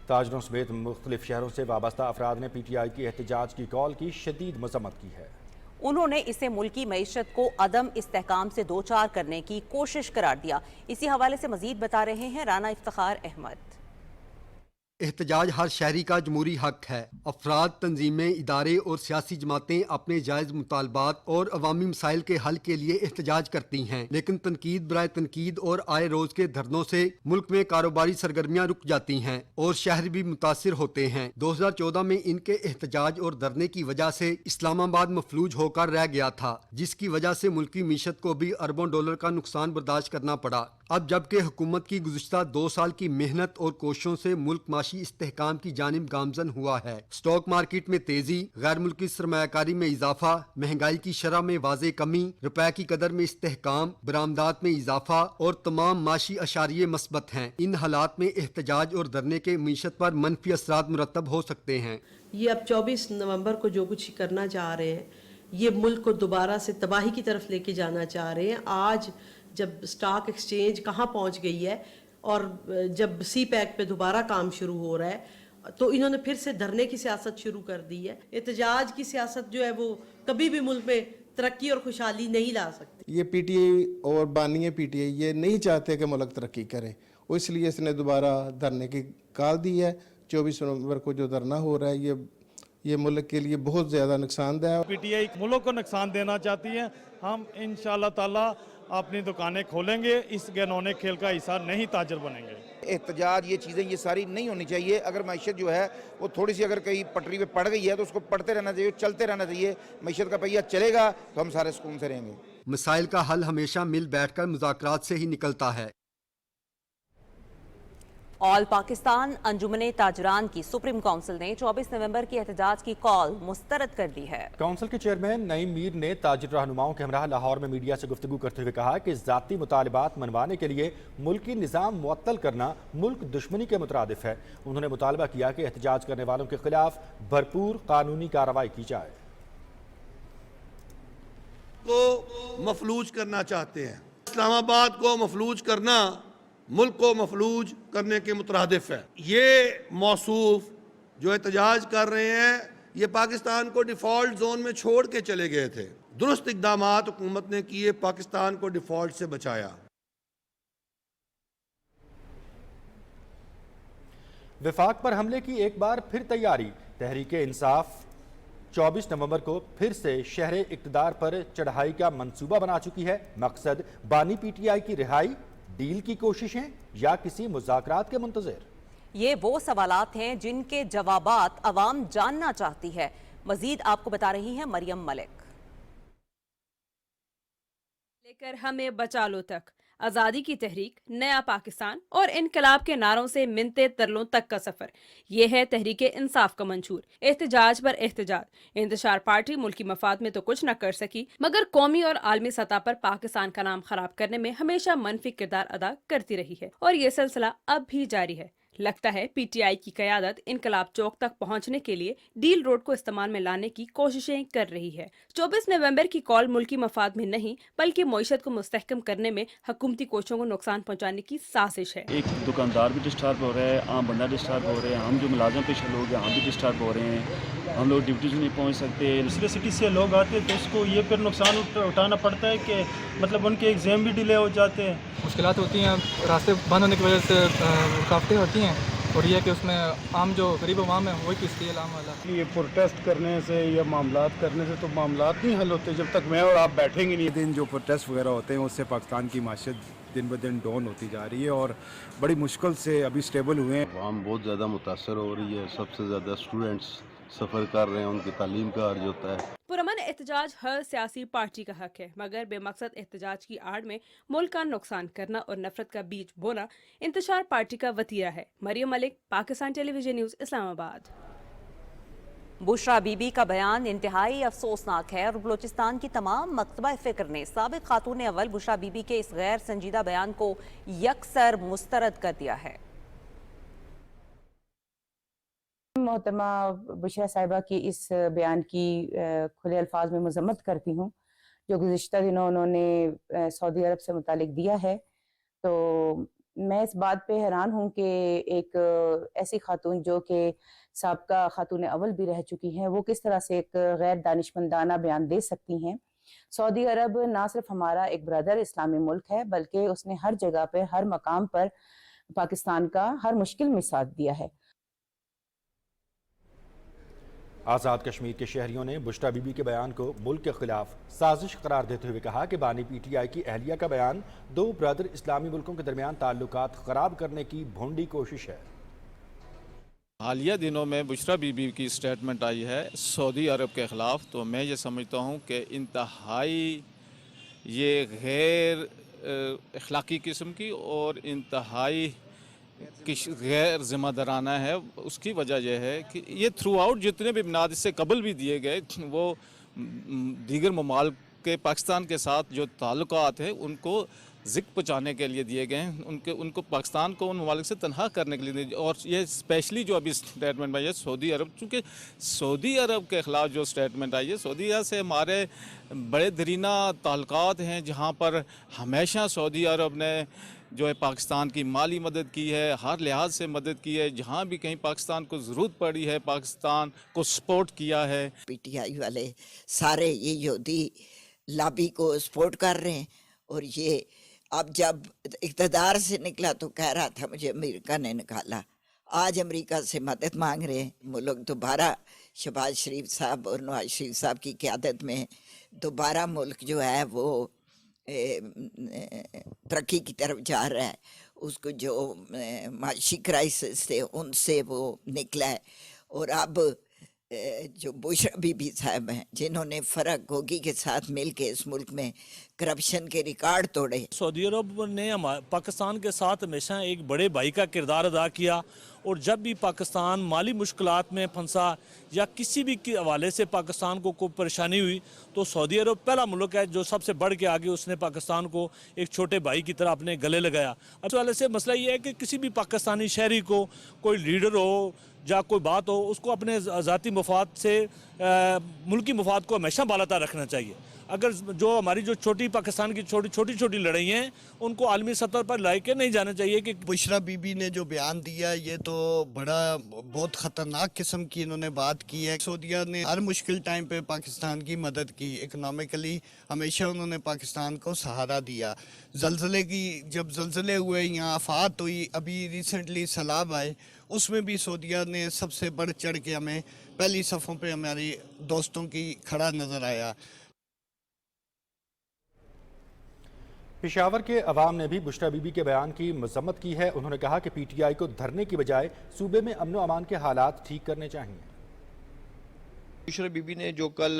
ताजरों समेत मुख्तलिफ शहरों से वाबस्ता अफराद ने PTI की एहतजाज की कॉल की शदीद मज़म्मत की है। उन्होंने इसे मुल्की मईशत को अदम इस्तेहकाम से दो चार करने की कोशिश करार दिया। इसी हवाले से मजीद बता रहे हैं राना इफ्तिखार अहमद। एहतजाज हर शहरी का जमहूरी हक है। अफराद, तंजीमें, इदारे और सियासी जमातें अपने जायज़ मुतालबात और अवामी मसाइल के हल के लिए एहतजाज करती हैं, लेकिन तनकीद बराए तनकीद और आए रोज के धरनों से मुल्क में कारोबारी सरगर्मियाँ रुक जाती हैं और शहर भी मुतासिर होते हैं। 2014 में इनके एहतजाज और धरने की वजह से इस्लामाबाद मफलूज होकर रह गया था, जिसकी वजह से मुल्की मीशत को भी अरबों डॉलर का नुकसान बर्दाश्त करना पड़ा। अब जबकि हुकूमत की गुज़िश्ता 2 साल की मेहनत और कोशिशों से मुल्क माशी इस्तेहकाम की जानिब गामजन हुआ है। स्टॉक मार्केट में तेजी, गैर मुल्की सरमायाकारी में इजाफा, महंगाई की शरह में वाज़े कमी, रुपए की कदर में इस्तेहकाम, बरामदात में इजाफा और तमाम माशी अशारिये मस्बत हैं। इन हालात में एहतजाज और धरने के मीशत पर मनफी असरात मुरतब हो सकते हैं। ये अब 24 नवंबर को जो कुछ करना चाह रहे हैं, ये मुल्क को दोबारा से तबाही की तरफ लेके जाना चाह रहे हैं। आज जब स्टॉक एक्सचेंज कहाँ पहुँच गई है और जब CPEC पे दोबारा काम शुरू हो रहा है, तो इन्होंने फिर से धरने की सियासत शुरू कर दी है। एहतजाज की सियासत जो है वो कभी भी मुल्क में तरक्की और खुशहाली नहीं ला सकती। ये PTI और बानी PTI ये नहीं चाहते कि मुल्क तरक्की करे, इसलिए इसने दोबारा धरने की कॉल दी है। 24 नवंबर को जो धरना हो रहा है ये मुल्क के लिए बहुत ज़्यादा नुकसानदेह है। PTI मुल्क को नुकसान देना चाहती है। हम इंशाअल्लाह ताला अपनी दुकानें खोलेंगे, इस घिनौने खेल का हिस्सा नहीं ताजर बनेंगे। एहतजाज ये चीज़ें ये सारी नहीं होनी चाहिए। अगर मैशत जो है वो थोड़ी सी अगर कहीं पटरी पे पड़ गई है तो उसको पढ़ते रहना चाहिए, चलते रहना चाहिए। मैशत का पहिया चलेगा तो हम सारे सुकून से रहेंगे। मसाइल का हल हमेशा मिल बैठकर मुज़ाकरात से ही निकलता है। ऑल पाकिस्तान अंजुमने ताजरान की सुप्रीम काउंसिल ने 24 नवंबर की एहतजाज की कॉल मुस्तरद कर दी है। काउंसिल के चेयरमैन नईम मीर ने ताजिर रहनुमाओं के हमरा लाहौर में मीडिया से गुफ्तगू करते हुए कहा कि ज़ाती मुतालबात मनवाने के लिए मुल्की निज़ाम मुअत्तल करना मुल्क दुश्मनी के मुतरादिफ है। उन्होंने मुतालबा किया कि एहतजाज करने वालों के खिलाफ भरपूर कानूनी कार्रवाई की जाए। को मफलूज करना चाहते हैं, इस्लामाबाद को मफलूज करना मुल्क को मफलूज करने के मुतरादिफ है। ये मौसूफ जो एहतजाज कर रहे हैं ये पाकिस्तान को डिफ़ॉल्ट जोन में छोड़ के चले गए थे। दुरुस्त इक़दामात हुकूमत ने किए, पाकिस्तान को डिफ़ॉल्ट से बचाया। विफाक पर हमले की एक बार फिर तैयारी। तहरीक इंसाफ 24 नवंबर को फिर से शहर इक़्तिदार पर चढ़ाई का मंसूबा बना चुकी है। मकसद बानी PTI की रिहाई, डील की कोशिशें या किसी मुज़ाकरात के मुंतज़िर? ये वो सवालात हैं जिनके जवाबात अवाम जानना चाहती है। मजीद आपको बता रही हैं मरियम मलिक। लेकर हमें बचा लो तक, आज़ादी की तहरीक, नया पाकिस्तान और इनकलाब के नारों से मिनते तरलों तक का सफ़र, ये है तहरीक इंसाफ का मंशूर। एहतजाज पर एहतजाज। इंतशार पार्टी मुल्की मफाद में तो कुछ न कर सकी, मगर कौमी और आलमी सतह पर पाकिस्तान का नाम खराब करने में हमेशा मनफी किरदार अदा करती रही है और ये सिलसिला अब भी जारी है। लगता है PTI की क़यादत इनकलाब चौक तक पहुंचने के लिए डील रोड को इस्तेमाल में लाने की कोशिशें कर रही है। 24 नवंबर की कॉल मुल्की मफाद में नहीं बल्कि मईशत को मुस्तहकम करने में हुकूमती कोशिशों को नुकसान पहुंचाने की साजिश है। एक दुकानदार भी डिस्टर्ब हो रहा है, आम बंदा डिस्टर्ब हो रहे हैं, हम जो मुलाजम पेशा लोग हैं हम भी डिस्टर्ब हो रहे हैं। हम लोग ड्यूटी से नहीं पहुँच सकते। दूसरे सिटी से लोग आते हैं तो उसको ये फिर नुकसान उठाना पड़ता है कि मतलब उनके एग्ज़ाम भी डिले हो जाते हैं। मुश्किलात होती हैं, रास्ते बंद होने की वजह से रुकावटें होती हैं। और यह कि उसमें आम जो गरीब अवाम है वही किस लिए आम वाला। ये प्रोटेस्ट करने से या मामलात करने से तो मामलात नहीं हल होते जब तक मैं और आप बैठेंगे नहीं। दिन जो प्रोटेस्ट वगैरह होते हैं उससे पाकिस्तान की माशियत दिन ब दिन डाउन होती जा रही है और बड़ी मुश्किल से अभी स्टेबल हुए हैं। आवाम बहुत ज़्यादा मुतासर हो रही है, सबसे ज़्यादा स्टूडेंट्स सफ़र कर रहे हैं, उनकी तालीम का अर्ज होता है। पुरअमन एहतजाज हर सियासी पार्टी का हक है, मगर बेमकसद एहतजाज की आड़ में मुल्क का नुकसान करना और नफरत का बीज बोना इंतशार पार्टी का वतीरा है। Maryam Malik, Pakistan television news, Islamabad. बुशरा बीबी का बयान इंतहाई अफसोसनाक है और बलूचिस्तान की तमाम मकतबा फ़िक्र ने साबिक खातून अव्वल बुशरा बीबी के इस गैर संजीदा बयान को यकसर मुस्तरद कर दिया है। मोहतरमा बुशरा साहिबा की इस बयान की खुले अल्फाज में मजम्मत करती हूँ जो गुज़िश्ता दिनों उन्होंने सऊदी अरब से मुतालिक दिया है। तो मैं इस बात पे हैरान हूँ कि एक ऐसी खातून जो कि साबका खातून अव्वल भी रह चुकी हैं, वो किस तरह से एक गैर दानिशमंदाना बयान दे सकती हैं। सऊदी अरब ना सिर्फ हमारा एक ब्रदर इस्लामी मुल्क है, बल्कि उसने हर जगह पर, हर मकाम पर पाकिस्तान का हर मुश्किल में साथ दिया है। आज़ाद कश्मीर के शहरियों ने बुशरा बीबी के बयान को मुल्क के खिलाफ साजिश करार देते हुए कहा कि बानी PTI की अहलिया का बयान दो ब्रदर इस्लामी मुल्कों के दरमियान ताल्लुकात खराब करने की भोंडी कोशिश है। हालिया दिनों में बुशरा बीबी की स्टेटमेंट आई है सऊदी अरब के ख़िलाफ़, तो मैं ये समझता हूँ कि इंतहाई ये गैर अखलाकी किस्म की और इंतहाई गैर ज़िम्मेदाराना है। उसकी वजह यह है कि ये थ्रू आउट जितने भी बयान इससे कबल भी दिए गए वो दीगर ममालिक के पाकिस्तान के साथ जो ताल्लुकात हैं उनको ज़िक पहुँचाने के लिए दिए गए हैं, उनको पाकिस्तान को उन ममालिक से तनहा करने के लिए। और ये स्पेशली जो अभी स्टेटमेंट आई है सऊदी अरब, चूँकि सऊदी अरब के ख़िलाफ़ जो स्टेटमेंट आई है, सऊदी अरब से हमारे बड़े दरीना ताल्लुकात हैं, जहाँ पर हमेशा सऊदी अरब ने जो है पाकिस्तान की माली मदद की है, हर लिहाज से मदद की है, जहाँ भी कहीं पाकिस्तान को ज़रूरत पड़ी है पाकिस्तान को सपोर्ट किया है। PTI वाले सारे ये यहूदी लॉबी को सपोर्ट कर रहे हैं और ये अब जब इक़्तिदार से निकला तो कह रहा था मुझे अमेरिका ने निकाला, आज अमेरिका से मदद मांग रहे हैं। वो लोग दोबारा शहबाज शरीफ साहब और नवाज शरीफ साहब की क़यादत में दोबारा मुल्क जो है वो तरक्की की तरफ जा रहा है। उसको जो माशी क्राइसिस थे उनसे वो निकला है। और अब जो बुशरा बीबी साहब हैं जिन्होंने फ़र्क गोगी के साथ मिल के इस मुल्क में करप्शन के रिकॉर्ड तोड़े। सऊदी अरब ने पाकिस्तान के साथ हमेशा एक बड़े भाई का किरदार अदा किया और जब भी पाकिस्तान माली मुश्किलात में फंसा या किसी भी हवाले से पाकिस्तान को कोई परेशानी हुई तो सऊदी अरब पहला मुल्क है जो सबसे बढ़ के आगे उसने पाकिस्तान को एक छोटे भाई की तरह अपने गले लगाया। इस वाले से मसला ये है कि किसी भी पाकिस्तानी शहरी को कोई लीडर हो या कोई बात हो, उसको अपने ज़ाती मफाद से मुल्की मफाद को हमेशा बालातर रखना चाहिए। अगर जो हमारी जो छोटी पाकिस्तान की छोटी छोटी लड़ाई हैं उनको आलमी सतह पर ला के नहीं जाना चाहिए। कि बुशरा बीबी ने जो बयान दिया ये तो बड़ा बहुत ख़तरनाक किस्म की इन्होंने बात की है। सऊदीया ने हर मुश्किल टाइम पे पाकिस्तान की मदद की, इकनॉमिकली हमेशा उन्होंने पाकिस्तान को सहारा दिया। जल्ज़ले की जब जल्ज़ले हुए यहाँ आफात हुई, अभी रिसेंटली सैलाब आए, उसमें भी सऊदीया ने सबसे बढ़ चढ़ के हमें पहली सफ़ों पे हमारी दोस्तों की खड़ा नज़र आया। पेशावर के अवाम ने भी बुशरा बीबी के बयान की मजम्मत की है। उन्होंने कहा कि PTI को धरने की बजाय सूबे में अमन व अमान के हालात ठीक करने चाहिए। बुशरा बीबी ने जो कल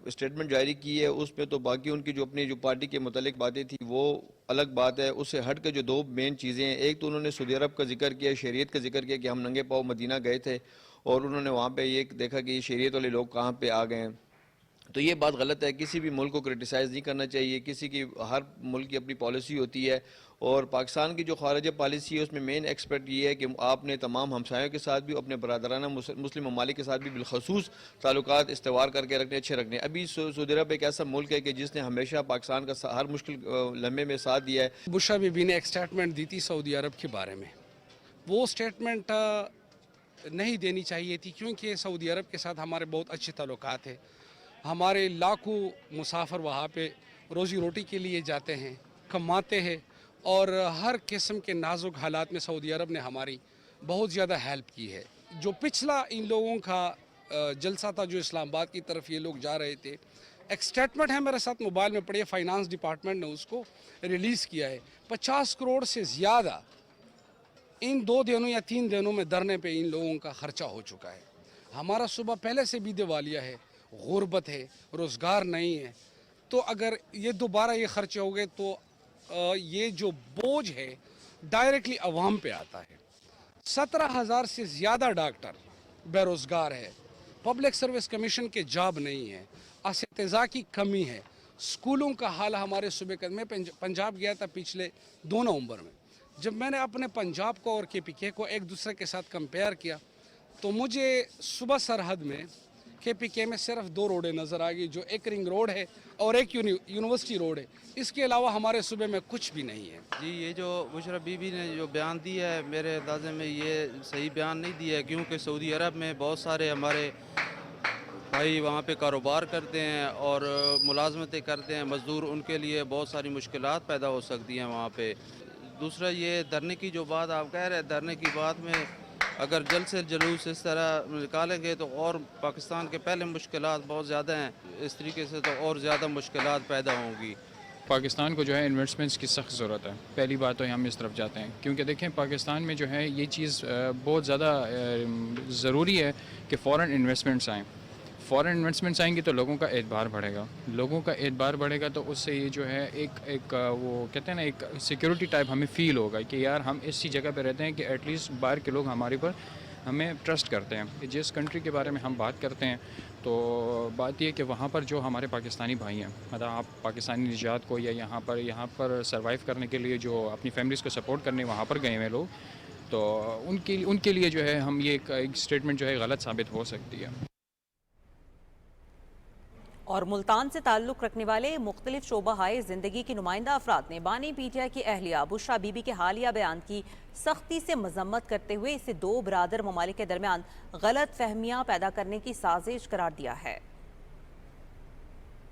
स्टेटमेंट जारी की है उसमें तो बाकी उनकी जो अपनी जो पार्टी के मुतालिक बातें थी वो अलग बात है। उससे हट के जो दो मेन चीज़ें हैं, एक तो उन्होंने सऊदी अरब का जिक्र किया, शरीयत का जिक्र किया कि हम नंगे पाँव मदीना गए थे और उन्होंने वहाँ पे ये देखा कि शरीयत वाले लोग कहाँ पे आ गए हैं। तो ये बात गलत है। किसी भी मुल्क को क्रिटिसाइज़ नहीं करना चाहिए, किसी की हर मुल्क की अपनी पॉलिसी होती है और पाकिस्तान की जो खारिजा पॉलिसी है उसमें मेन एक्सपेक्ट ये है कि आपने तमाम हमसायों के साथ भी अपने बरादराना मुस्लिम ममालिक के साथ भी बिलखसूस ताल्लुकात इस्तेवार करके रखने, अच्छे रखने। अभी सऊदी अरब एक ऐसा मुल्क है कि जिसने हमेशा पाकिस्तान का हर मुश्किल लम्हे में साथ दिया है। बुशरा बीबी ने एक स्टेटमेंट दी थी सऊदी अरब के बारे में, वो स्टेटमेंट नहीं देनी चाहिए थी क्योंकि सऊदी अरब के साथ हमारे बहुत अच्छे ताल्लुकात हैं। हमारे लाखों मुसाफिर वहाँ पे रोज़ी रोटी के लिए जाते हैं, कमाते हैं और हर किस्म के नाजुक हालात में सऊदी अरब ने हमारी बहुत ज़्यादा हेल्प की है। जो पिछला इन लोगों का जलसा था, जो इस्लामाबाद की तरफ ये लोग जा रहे थे, एक स्टेटमेंट है मेरे साथ मोबाइल में पड़ी है, फाइनेंस डिपार्टमेंट ने उसको रिलीज़ किया है। 50 करोड़ से ज़्यादा इन 2 दिनों या 3 दिनों में धरने पे इन लोगों का खर्चा हो चुका है। हमारा सुबह पहले से भी दिवालिया है, गुर्बत है, रोज़गार नहीं है, तो अगर ये दोबारा ये खर्चे हो गए तो ये जो बोझ है डायरेक्टली अवाम पे आता है। 17,000 से ज़्यादा डॉक्टर बेरोज़गार है, पब्लिक सर्विस कमीशन के जॉब नहीं है, अस्तिज़ा की कमी है, स्कूलों का हाल हमारे सूबे का। मैं पंजाब गया था पिछले 2 नवंबर में। जब मैंने अपने पंजाब को और KPK को एक दूसरे के साथ कंपेयर किया तो मुझे सुबह सरहद में KPK में सिर्फ 2 रोडें नज़र आ गई, जो एक रिंग रोड है और एक यूनिवर्सिटी रोड है। इसके अलावा हमारे सूबे में कुछ भी नहीं है। जी, ये जो बुशरा बीबी ने जो बयान दिया है, मेरे अंदाजे में ये सही बयान नहीं दिया है, क्योंकि सऊदी अरब में बहुत सारे हमारे भाई वहाँ पे कारोबार करते हैं और मुलाजमतें करते हैं, मज़दूर, उनके लिए बहुत सारी मुश्किलात पैदा हो सकती हैं वहाँ पे। दूसरा, ये धरने की जो बात आप कह रहे हैं, धरने की बात में अगर जल्द से जुलूस इस तरह निकालेंगे तो और पाकिस्तान के पहले मुश्किलात बहुत ज़्यादा हैं, इस तरीके से तो और ज़्यादा मुश्किलात पैदा होंगी। पाकिस्तान को जो है इन्वेस्टमेंट्स की सख्त ज़रूरत है। पहली बात तो हम इस तरफ जाते हैं, क्योंकि देखें पाकिस्तान में जो है ये चीज़ बहुत ज़्यादा ज़रूरी है कि फ़ॉरेन इन्वेस्टमेंट्स आएँ। फ़ॉरेन इन्वेस्टमेंट्स आएंगी तो लोगों का एतबार बढ़ेगा, लोगों का एतबार बढ़ेगा तो उससे ये जो है एक वो कहते हैं ना, एक सिक्योरिटी टाइप हमें फ़ील होगा कि यार हम ऐसी जगह पे रहते हैं कि एटलीस्ट बाहर के लोग हमारे पर हमें ट्रस्ट करते हैं। जिस कंट्री के बारे में हम बात करते हैं तो बात ये कि वहाँ पर जो हमारे पाकिस्तानी भाई हैं, मतलब आप पाकिस्तानी निजात को या यहाँ पर सर्वाइव करने के लिए जो अपनी फैमिलीज़ को सपोर्ट करने वहाँ पर गए हुए लोग, तो उनके लिए जो है हम ये एक स्टेटमेंट जो है गलत साबित हो सकती है। और मुल्तान से ताल्लुक़ रखने वाले मुख्तलिफ शोबा-ए ज़िंदगी की नुमाइंदा अफराद ने बानी PTI की अहलिया बुशरा बीबी के हालिया बयान की सख्ती से मजम्मत करते हुए इसे 2 बरादर ममालिक के दरमियान गलत फहमियाँ पैदा करने की साजिश करार दिया है।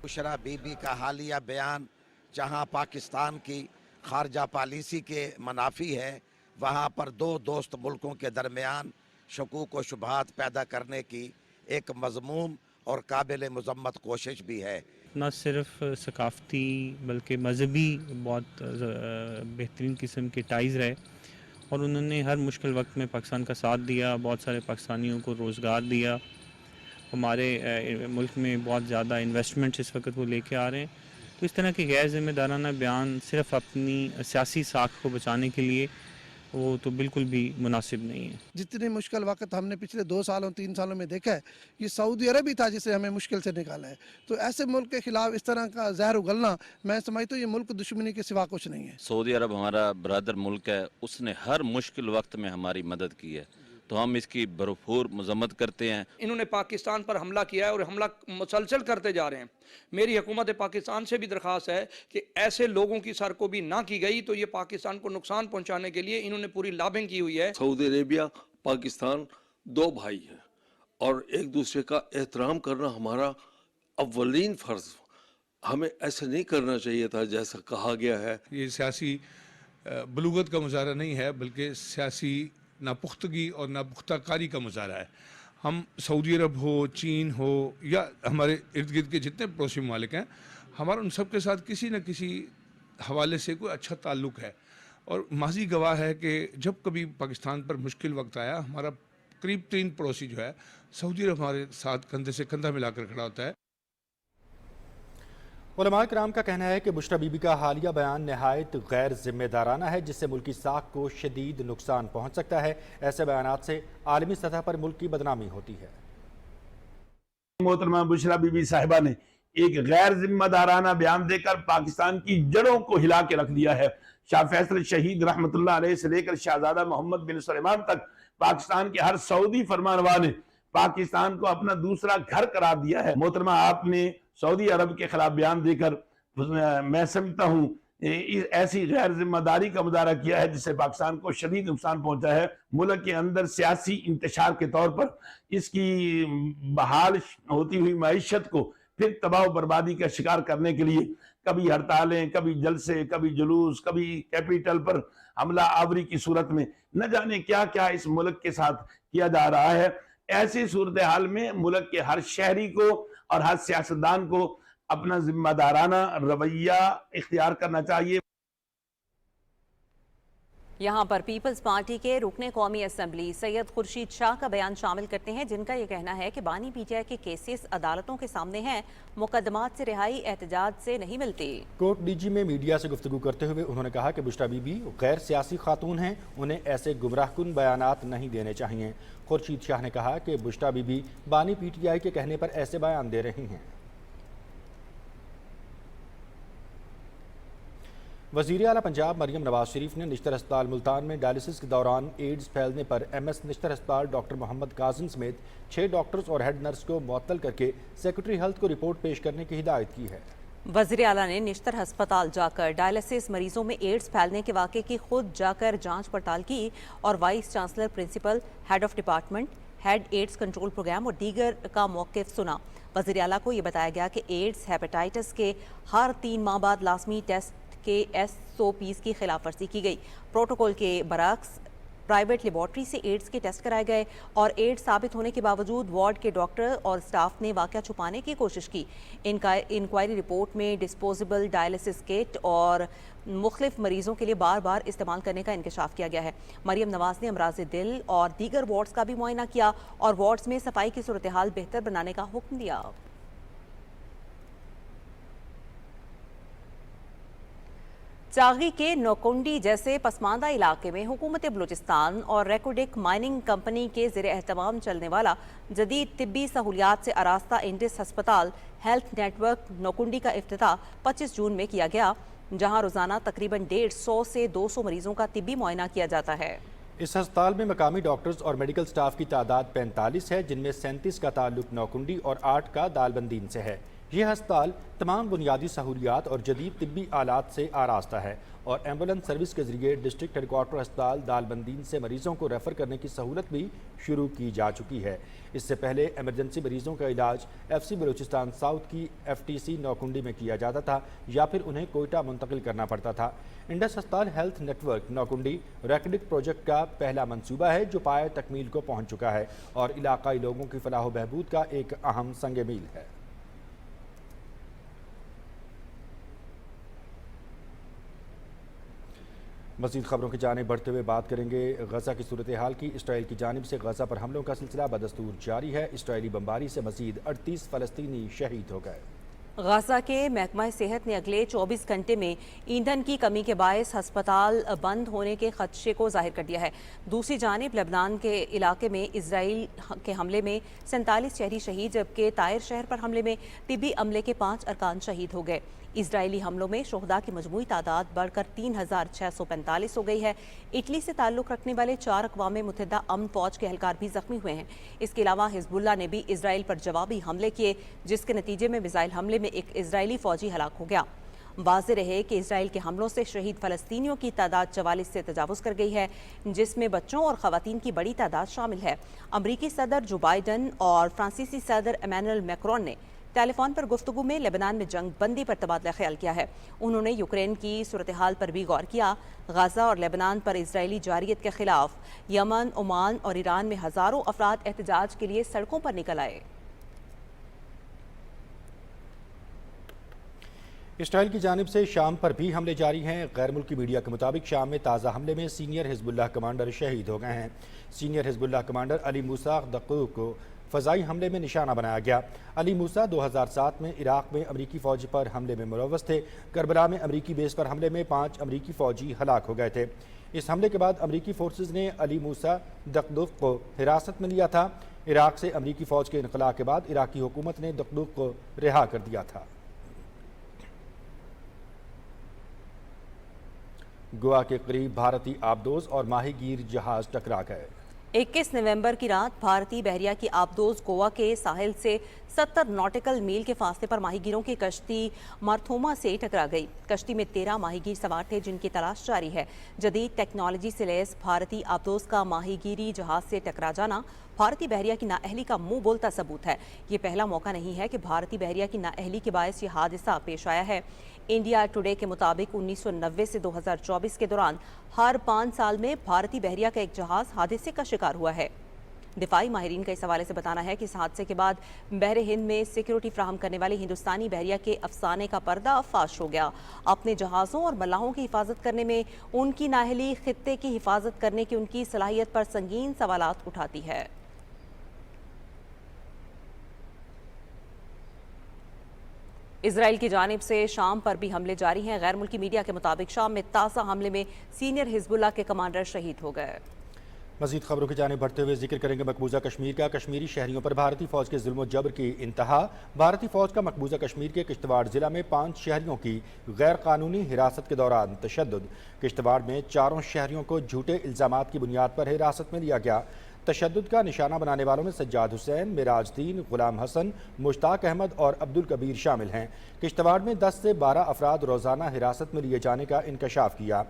बुशरा बीबी का हालिया बयान जहाँ पाकिस्तान की खारजा पॉलिसी के मुनाफी है, वहाँ पर 2 दोस्त मुल्कों के दरमियान शकूक व शुबहात पैदा करने की एक मज़मूम और काबिल मज़म्मत कोशिश भी है। न सिर्फ सकाफ़ती बल्कि मजहबी बहुत बेहतरीन किस्म के टाइज़ रहे और उन्होंने हर मुश्किल वक्त में पाकिस्तान का साथ दिया, बहुत सारे पाकिस्तानियों को रोज़गार दिया। हमारे मुल्क में बहुत ज़्यादा इन्वेस्टमेंट इस वक्त वो लेके आ रहे हैं। तो इस तरह के गैर ज़िम्मेदाराना बयान सिर्फ अपनी सियासी साख को बचाने के लिए वो तो बिल्कुल भी मुनासिब नहीं है। जितने मुश्किल वक्त हमने पिछले 2 सालों 3 सालों में देखा है, ये सऊदी अरब ही था जिसे हमें मुश्किल से निकाला है। तो ऐसे मुल्क के खिलाफ इस तरह का जहर उगलना, मैं समझता हूँ ये मुल्क दुश्मनी के सिवा कुछ नहीं है। सऊदी अरब हमारा ब्रदर मुल्क है, उसने हर मुश्किल वक्त में हमारी मदद की है, तो हम इसकी भरपूर मजम्मत करते हैं। इन्होंने पाकिस्तान पर हमला किया है और हमला मुसलसल करते जा रहे हैं। मेरी हुकूमत पाकिस्तान से भी दरख्वास्त है कि ऐसे लोगों की सरकोबी ना की गई तो ये पाकिस्तान को नुकसान पहुंचाने के लिए इन्होंने पूरी लॉबिंग की हुई है। सऊदी अरेबिया पाकिस्तान 2 भाई हैं और एक दूसरे का एहतराम करना हमारा अव्वलीन फ़र्ज। हमें ऐसा नहीं करना चाहिए था जैसा कहा गया है। ये सियासी बलूगत का मुजाहरा नहीं है, बल्कि सियासी नापुख्तगी और नापुख्ताकारी का मुजाहरा है। हम सऊदी अरब हो, चीन हो या हमारे इर्द गिर्द के जितने पड़ोसी ममालिक हैं, हमारा उन सब के साथ किसी न किसी हवाले से कोई अच्छा ताल्लुक़ है। और माजी गवाह है कि जब कभी पाकिस्तान पर मुश्किल वक्त आया, हमारा करीब 3 पड़ोसी जो है सऊदी अरब हमारे साथ कंधे से कंधा मिलाकर खड़ा होता है। उलमा किराम का कहना है कि बुशरा बीबी का हालिया बयान नहायत गैर जिम्मेदाराना है, जिससे मुल्क की साख को शदीद नुकसान पहुँच सकता है। ऐसे बयानात से आलमी सतह पर मुल्क की बदनामी होती है। मोहतरमा बुशरा बीबी साहिबा ने एक गैर जिम्मेदाराना बयान देकर पाकिस्तान की जड़ों को हिला के रख दिया है। शाह फैसल शहीद रहमतुल्लाह अलैह से लेकर शहजादा मोहम्मद बिन सुलेमान तक पाकिस्तान के हर सऊदी फरमानवा ने पाकिस्तान को अपना दूसरा घर करार दिया है। मोहतरमा, आपने सऊदी अरब के खिलाफ बयान देकर मैं समझता हूँ ऐसी गैर जिम्मेदारी का मुजाहरा किया है जिससे पाकिस्तान को शदीद नुकसान पहुंचा है। मुल्क के अंदर सियासी इंतशार के तौर पर इसकी बहाल होती हुई मईशत को फिर तबाह बर्बादी का शिकार करने के लिए कभी हड़तालें, कभी जलसे, कभी जुलूस, कभी कैपिटल पर हमला आवरी की सूरत में न जाने क्या क्या इस मुल्क के साथ किया जा रहा है। ऐसी सूरत हाल में मुल्क के हर शहरी को और हर सियासतदान को अपना जिम्मेदाराना रवैया इख्तियार करना चाहिए। यहाँ पर पीपल्स पार्टी के रुकने कौमी असेंबली सैयद खुर्शीद शाह का बयान शामिल करते हैं, जिनका ये कहना है कि बानी पीटीआई के केसेस अदालतों के सामने हैं, मुकदमात से रिहाई एहतजाज से नहीं मिलती। कोर्ट डीजी में मीडिया से गुफ्तगू करते हुए उन्होंने कहा कि बुशरा बीबी गैर सियासी खातून हैं, उन्हें ऐसे गुमराहकुन बयानात नहीं देने चाहिए। खुर्शीद शाह ने कहा कि बुशरा बीबी बानी पीटीआई के कहने पर ऐसे बयान दे रही हैं। वज़ीर आला पंजाब मरियम नवाज शरीफ ने निश्तर अस्पताल मुल्तान में डायलिसिस के दौरान एड्स फैलने पर MS निश्तर अस्पताल डॉक्टर मोहम्मद काजिम समेत 6 डॉक्टर्स और हेड नर्स को मुअत्तल करके सेक्रेटरी हेल्थ को रिपोर्ट पेश करने की हिदायत की है। वज़ीर आला ने निश्तर अस्पताल जाकर डायलिसिस मरीजों में एड्स फैलने के वाक़े की खुद जाकर जांच पड़ताल की और vice chancellor, principal, head of department, head aids control programme और दीगर का मौक़िफ़ सुना। वज़ीर आला को ये बताया गया कि एड्स हेपेटाइटिस के हर 3 माह बाद लाजमी टेस्ट के SOPs की खिलाफवर्जी की गई। प्रोटोकॉल के बरक्स प्राइवेट लेबॉर्ट्री से एड्स के टेस्ट कराए गए और एड्स साबित होने के बावजूद वार्ड के डॉक्टर और स्टाफ ने वाक़या छुपाने की कोशिश की। इंक्वायरी रिपोर्ट में डिस्पोजेबल डायलिसिस किट और मुख्तलिफ मरीजों के लिए बार बार इस्तेमाल करने का इंकशाफ किया गया है। मरियम नवाज ने अमराज दिल और दीगर वार्ड्स का भी मुआयना किया और वार्ड्स में सफाई की सूरत हाल बेहतर बनाने का हुक्म दिया। चागी के नौकुंडी जैसे पसमानदा इलाके में हुकूमत बलूचिस्तान और रेकोडिक माइनिंग कंपनी के ज़ेर एहतमाम चलने वाला जदीद तिब्बी सहूलियात से आरास्ता इंडिस हस्पताल हेल्थ नेटवर्क नौकुंडी का इफ्तिताह 25 जून में किया गया, जहां रोज़ाना तकरीबन 150 से 200 मरीजों का तिब्बी मुआयना किया जाता है। इस अस्पताल में मकामी डॉक्टर्स और मेडिकल स्टाफ की तादाद 45 है, जिनमें 37 का ताल्लुक नौकुंडी और 8 का दालबंदीन से है। यह अस्पताल तमाम बुनियादी सहूलियात और जदीद तिब्बी आलात से आरास्ता है और एम्बुलेंस सर्विस के जरिए डिस्ट्रिक्ट हेडक्वार्टर अस्पताल दालबंदीन से मरीजों को रेफ़र करने की सहूलत भी शुरू की जा चुकी है। इससे पहले एमरजेंसी मरीजों का इलाज FC बलूचिस्तान साउथ की FTC नौकुंडी में किया जाता था या फिर उन्हें कोयटा मुंतकिल करना पड़ता था। इंडस अस्पताल health network Naukundi Reko Diq project का पहला मंसूबा है जो पाए तकमील को पहुँच चुका है और इलाकाई लोगों की फलाह व बहबूद का एक अहम संग मील है। मज़ीद खबरों की जानिब बढ़ते हुए बात करेंगे गज़ा की सूरत हाल की। इसराइल की जानिब से गज़ा पर हमलों का सिलसिला बदस्तूर जारी है। इसराइली बमबारी से मज़ीद 38 फ़लस्तीनी शहीद हो गए। गज़ा के महकमा सेहत ने अगले 24 घंटे में ईंधन की कमी के बायस हस्पताल बंद होने के खदशे को जाहिर कर दिया है। दूसरी जानिब लेबनान के इलाके में इसराइल के हमले में 47 शहरी शहीद, जबकि तायर शहर पर हमले में तिब्बी अमले के 5 अरकान शहीद हो गए। इजरायली हमलों में शुहदा की मजमूई तादाद बढ़कर 3645 हो गई है। इटली से ताल्लुक़ रखने वाले 4 अक़वाम मुत्तहिदा अमन फ़ौज के एहलकार भी ज़ख्मी हुए हैं। इसके अलावा हिजबुल्लाह ने भी इसराइल पर जवाबी हमले किए, जिसके नतीजे में मिसाइल हमले में एक इसराइली फ़ौजी हलाक हो गया। वाज़ेह रहे कि इसराइल के हमलों से शहीद फ़लस्तीनियों की तादाद 44 से तजावुज़ कर गई है, जिसमें बच्चों और ख़वातीन की बड़ी तादाद शामिल है। अमरीकी सदर जो बाइडन और फ्रांसीसी सदर इमैनुअल मैक्रोन ने टेलीफोन पर गुफ्तगू में लेबनान में जंग बंदी पर तबादला ख्याल किया है। उन्होंने यूक्रेन की सूरत हाल पर भी गौर किया। गाज़ा और लेबनान पर इजरायली जारियत के खिलाफ यमन, ओमान और ईरान में हज़ारों अफराद एहतजाज के लिए सड़कों पर निकल आए। इसराइल की जानिब से शाम पर भी हमले जारी हैं। गैर मुल्की मीडिया के मुताबिक शाम में ताज़ा हमले में सीनियर हिजबुल्लाह कमांडर शहीद हो गए हैं। सीनियर हिजबुल्लाह कमांडर अली मूसा दक्कूक को फ़ज़ाई हमले में निशाना बनाया गया। अली मूसा 2007 में इराक़ में अमरीकी फ़ौज पर हमले में मुलव्वस थे। करबला में अमरीकी बेस पर हमले में 5 अमरीकी फ़ौजी हलाक हो गए थे। इस हमले के बाद अमरीकी फ़ोर्सेज़ ने अली मूसा दक्कूक को हिरासत में लिया था। इराक़ से अमरीकी फ़ौज के इनक़ला के बाद इराक़ी हुकूमत ने दक्कूक को रिहा कर दिया था। गोवा के करीब भारतीय आबदोज और माहीगीर जहाज टकरा गए। 21 नवंबर की रात भारतीय बहरिया की आबदोज गोवा के साहिल से 70 नॉटिकल मील के फासले पर माहीगीरों की कश्ती मारथोमा से टकरा गई। कश्ती में 13 माहीगीर सवार थे, जिनकी तलाश जारी है। जदीद टेक्नोलॉजी से लैस भारतीय आबदोज का माहीगीरी जहाज से टकरा जाना भारतीय बहरिया की नाअहली का मुंह बोलता सबूत है। ये पहला मौका नहीं है कि भारतीय बहरिया की नाअहली के बायस ये हादसा पेश आया है। इंडिया टुडे के मुताबिक 1990 से 2024 के दौरान हर 5 साल में भारतीय बहरिया का एक जहाज हादसे का शिकार हुआ है। दिफाई माहिरीन का इस हवाले से बताना है कि इस हादसे के बाद बहरे हिंद में सिक्योरिटी फराहम करने वाले हिंदुस्तानी बहरिया के अफसाने का पर्दा फाश हो गया। अपने जहाज़ों और मल्लाहों की हिफाजत करने में उनकी नाअहली खित्ते की हिफाजत करने की उनकी सलाहियत पर संगीन सवालात उठाती है। इजराइल की जानिब से शाम पर भी हमले जारी हैं। गैर मुल्की मीडिया के मुताबिक शाम में ताज़ा हमले में सीनियर हिजबुल्लाह के कमांडर शहीद हो गए। मजीद खबरों की जानिब बढ़ते हुए जिक्र करेंगे मकबूजा कश्मीर का। कश्मीरी शहरियों पर भारतीय फौज के जुल्म जबर की इंतहा। भारतीय फौज का मकबूजा कश्मीर के किश्तवाड़ जिला में 5 शहरियों की गैर कानूनी हिरासत के दौरान तशद्दुद। किश्तवाड़ में 4 शहरियों को झूठे इल्जामात की बुनियाद पर हिरासत में लिया गया। तशद्दुद का निशाना बनाने वालों में सज्जाद हुसैन, मिराजुद्दीन, गुलाम हसन, मुश्ताक अहमद और अब्दुल कबीर शामिल हैं। किश्तवाड़ में 10 से 12 अफराद रोज़ाना हिरासत में लिए जाने का इंकशाफ किया।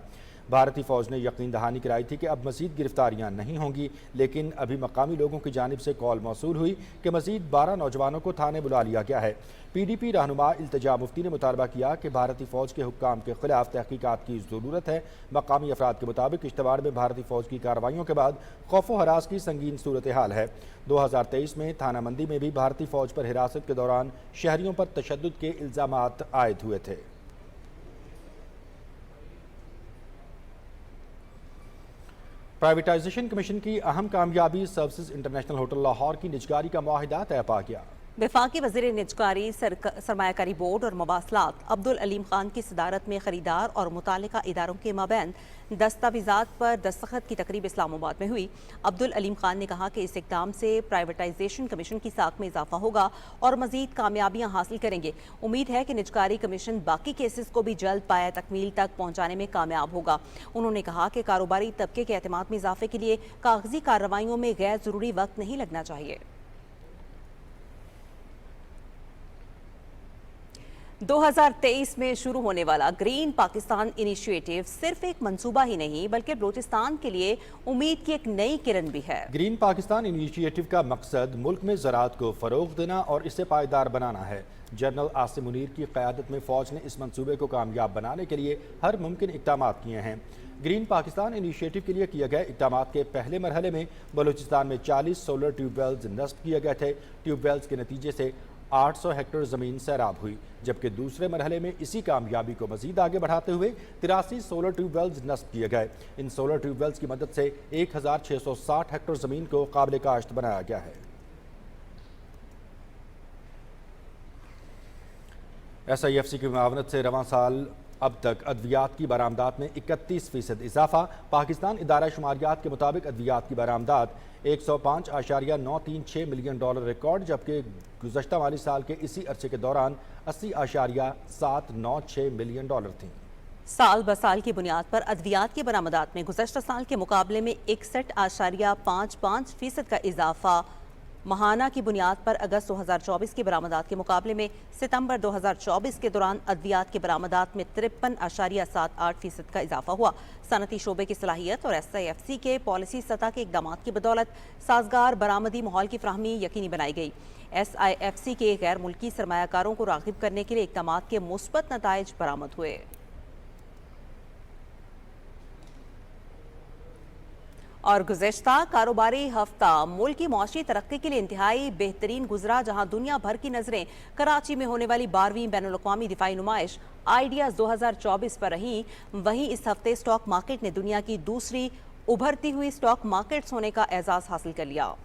भारतीय फौज ने यकीन दहानी कराई थी कि अब मज़ीद गिरफ्तारियां नहीं होंगी, लेकिन अभी मकामी लोगों की जानिब से कॉल मौसूल हुई कि मज़ीद 12 नौजवानों को थाने बुला लिया गया है। PDP रहनुमा इल्तिजा मुफ्ती ने मुतालबा किया कि भारतीय फौज के हुक्काम के खिलाफ तहकीकात की ज़रूरत है। मकामी अफराद के मुताबिक किश्तवाड़ में भारतीय फौज की कार्रवाइयों के बाद खौफ व हरास की संगीन सूरत हाल है। 2023 में थाना मंदी में भी भारतीय फौज पर हिरासत के दौरान शहरियों पर तशद्दुद के इल्ज़ामात आयद हुए थे। प्राइवेटाइजेशन कमीशन की अहम कामयाबी सर्विसेज इंटरनेशनल होटल लाहौर की निजकारी का मुआहिदा तय पा गया। वफाकी वज़ीर निजकारी सरमायाकारी बोर्ड और मवासलात अब्दुल अलीम खान की सदारत में खरीदार और मुतालिका इदारों के माबैन दस्तावेज़ात पर दस्तखत की तकरीब इस्लामाबाद में हुई। अब्दुल अलीम खान ने कहा कि इस इक़दाम से प्राइवेटाइजेशन कमीशन की साख में इजाफा होगा और मज़ीद कामयाबियाँ हासिल करेंगे। उम्मीद है कि निजकारी कमीशन बाकी केसेस को भी जल्द पाया तकमील तक पहुँचाने में कामयाब होगा। उन्होंने कहा कि कारोबारी तबके के एतमाद में इजाफे के लिए कागजी कार्रवाइयों में गैर ज़रूरी वक्त नहीं लगना चाहिए। 2023 में शुरू होने वाला ग्रीन पाकिस्तान इनिशिएटिव सिर्फ एक मंसूबा ही नहीं बल्कि बलूचिस्तान के लिए उम्मीद की एक नई किरण भी है। ग्रीन पाकिस्तान इनिशिएटिव का मकसद मुल्क में ज़राअत को फ़रोग़ देना और इसे पायदार बनाना है। जनरल आसिम मुनीर की क़यादत में फ़ौज ने इस मंसूबे को कामयाब बनाने के लिए हर मुमकिन इक़दाम किए हैं। ग्रीन पाकिस्तान इनिशिएटिव के लिए किए गए इक़दाम के पहले मरहले में बलूचिस्तान में 40 सोलर ट्यूबवेल्स नस्ब किए गए थे। ट्यूबवेल्स के नतीजे से 800 हेक्टेयर ज़मीन सैराब हुई, जबकि दूसरे मरहले में इसी कामयाबी को मज़ीद आगे बढ़ाते हुए 83 सोलर ट्यूबवेल्स नस्ब किए गए। इन सोलर ट्यूबवेल्स की मदद से 1660 हेक्टेयर ज़मीन को काबिल काश्त बनाया गया है। SIFC की मुआवनत से रवां साल अब तक अद्वियात की बरामदात में 31% इजाफा। पाकिस्तान इदारा शुमारियात के मुताबिक अद्वियात की बरामदात 105.936 मिलियन डॉलर रिकॉर्ड, जबकि गुज़श्ता माली साल के इसी अरसे के दौरान 80.796 मिलियन डॉलर थी। साल ब साल की बुनियाद पर अद्वियात की बरामदात में गुज़श्ता साल के मुकाबले में 61.55% का इजाफा। महाना की बुनियाद पर अगस्त 2024 की बरामदात के मुकाबले में सितंबर 2024 के दौरान अद्वियात की बरामदात में 53.78% का इजाफा हुआ। सनती शोबे की सलाहियत और SIFC के पॉलिसी सतह के इक़दाम की बदौलत साजगार बरामदी माहौल की फ्राहमी यकीनी बनाई गई। SIFC के गैर मुल्की सरमायाकारों को राग़िब करने के लिए इक़दाम के मुस्बत नताइज बरामद हुए। और गुज़श्ता कारोबारी हफ्ता मुल्क की मौशी तरक्की के लिए इंतहाई बेहतरीन गुजरा, जहां दुनिया भर की नजरें कराची में होने वाली 12वीं बैनुल-अक़वामी दिफाई नुमाइश आइडियाज़ 2024 पर रहीं। वहीं इस हफ्ते स्टॉक मार्केट ने दुनिया की दूसरी उभरती हुई स्टॉक मार्केट्स होने का एजाज़ हासिल कर लिया।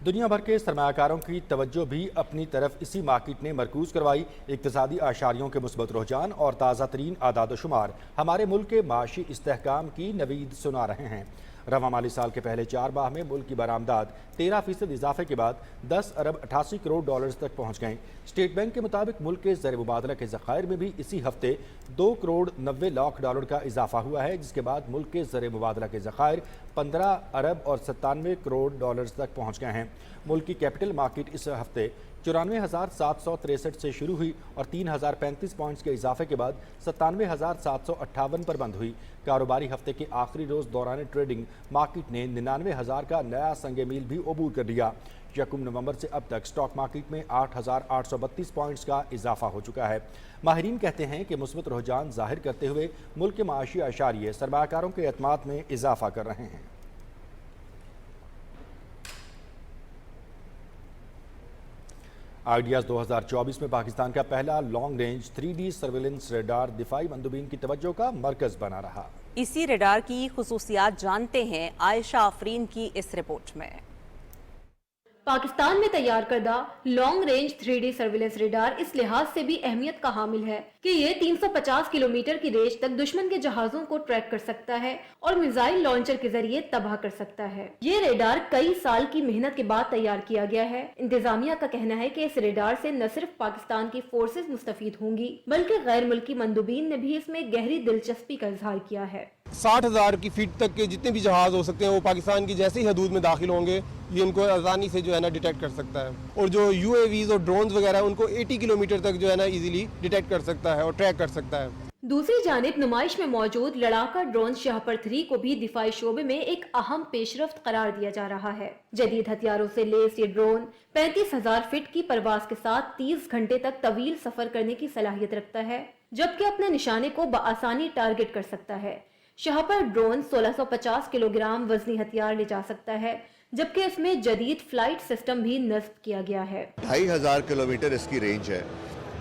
दुनिया भर के सरमायाकारों की तवज्जो भी अपनी तरफ इसी मार्केट ने मरकूज़ करवाई। इक़्तिसादी आशारियों के मुस्बत रुझान और ताज़ा तरीन आदाद शुमार हमारे मुल्क के माशी इस्तेहकाम की नवीद सुना रहे हैं। रवां माली साल के पहले 4 माह में मुल्क की बरामदात 13% इजाफे के बाद 10 अरब 88 करोड़ डॉलर्स तक पहुँच गए। स्टेट बैंक के मुताबिक मुल्क के ज़र मुबादला के ज़खायर में भी इसी हफ्ते 2 करोड़ 90 लाख डॉलर का इजाफा हुआ है, जिसके बाद मुल्क के ज़र मुबादला के ज़खायर 15 अरब और 97 करोड़ डॉलर्स तक पहुँच गए हैं। मुल्क की कैपिटल मार्केट इस हफ्ते 94,763 से शुरू हुई और 3,035 पॉइंट्स के इजाफे के बाद 97,758 पर बंद हुई। कारोबारी हफ्ते के आखिरी रोज दौरान ट्रेडिंग मार्केट ने 99,000 का नया संगे मील भी अबूर कर लिया। 1 नवंबर से अब तक स्टॉक मार्केट में 8,832 पॉइंट्स का इजाफा हो चुका है। माहिरीन कहते हैं कि मुस्बत रुझान जाहिर करते हुए मुल्क के माशी अशारिये सरमायाकारों के एतमाद में इजाफा कर रहे हैं। आइडियाज़ 2024 में पाकिस्तान का पहला long range 3D surveillance radar दिफाई मंदूबीन की तवज्जो का मरकज बना रहा। इसी रेडार की खुसूसियात जानते हैं आयशा आफरीन की इस रिपोर्ट में। पाकिस्तान में तैयार करदा long range 3D surveillance radar इस लिहाज से भी अहमियत का हामिल है कि ये 350 किलोमीटर की रेंज तक दुश्मन के जहाजों को ट्रैक कर सकता है और मिसाइल लॉन्चर के जरिए तबाह कर सकता है। ये रेडार कई साल की मेहनत के बाद तैयार किया गया है। इंतजामिया का कहना है कि इस रेडार से न सिर्फ पाकिस्तान की फोर्सेज मुस्तफीद होंगी बल्कि गैर मुल्की मंदूबीन ने भी इसमें गहरी दिलचस्पी का इजहार किया है। 60,000 की फीट तक के जितने भी जहाज हो सकते हैं वो पाकिस्तान की जैसे ही हदूद में दाखिल होंगे ये इनको आसानी से जो है ना डिटेक्ट कर सकता है, और जो UAVs और ड्रोन्स वगैरह उनको 80 किलोमीटर तक जो है ना इजीली डिटेक्ट कर सकता है और ट्रैक कर सकता है। दूसरी जानिब नुमाइश में मौजूद लड़ाका ड्रोन शाहपर 3 को भी दिफाई शोबे में एक अहम पेशरफ्त करार दिया जा रहा है। जदीद हथियारों से लेस ये ड्रोन 35,000 फीट की परवाज के साथ 30 घंटे तक तवील सफर करने की सलाहियत रखता है, जबकि अपने निशाने को बआसानी टारगेट कर सकता है। शाहपर ड्रोन 1650 किलोग्राम वजनी हथियार ले जा सकता है, जबकि इसमें जदीद फ्लाइट सिस्टम भी नस्ब किया गया है। 2,500 किलोमीटर इसकी रेंज है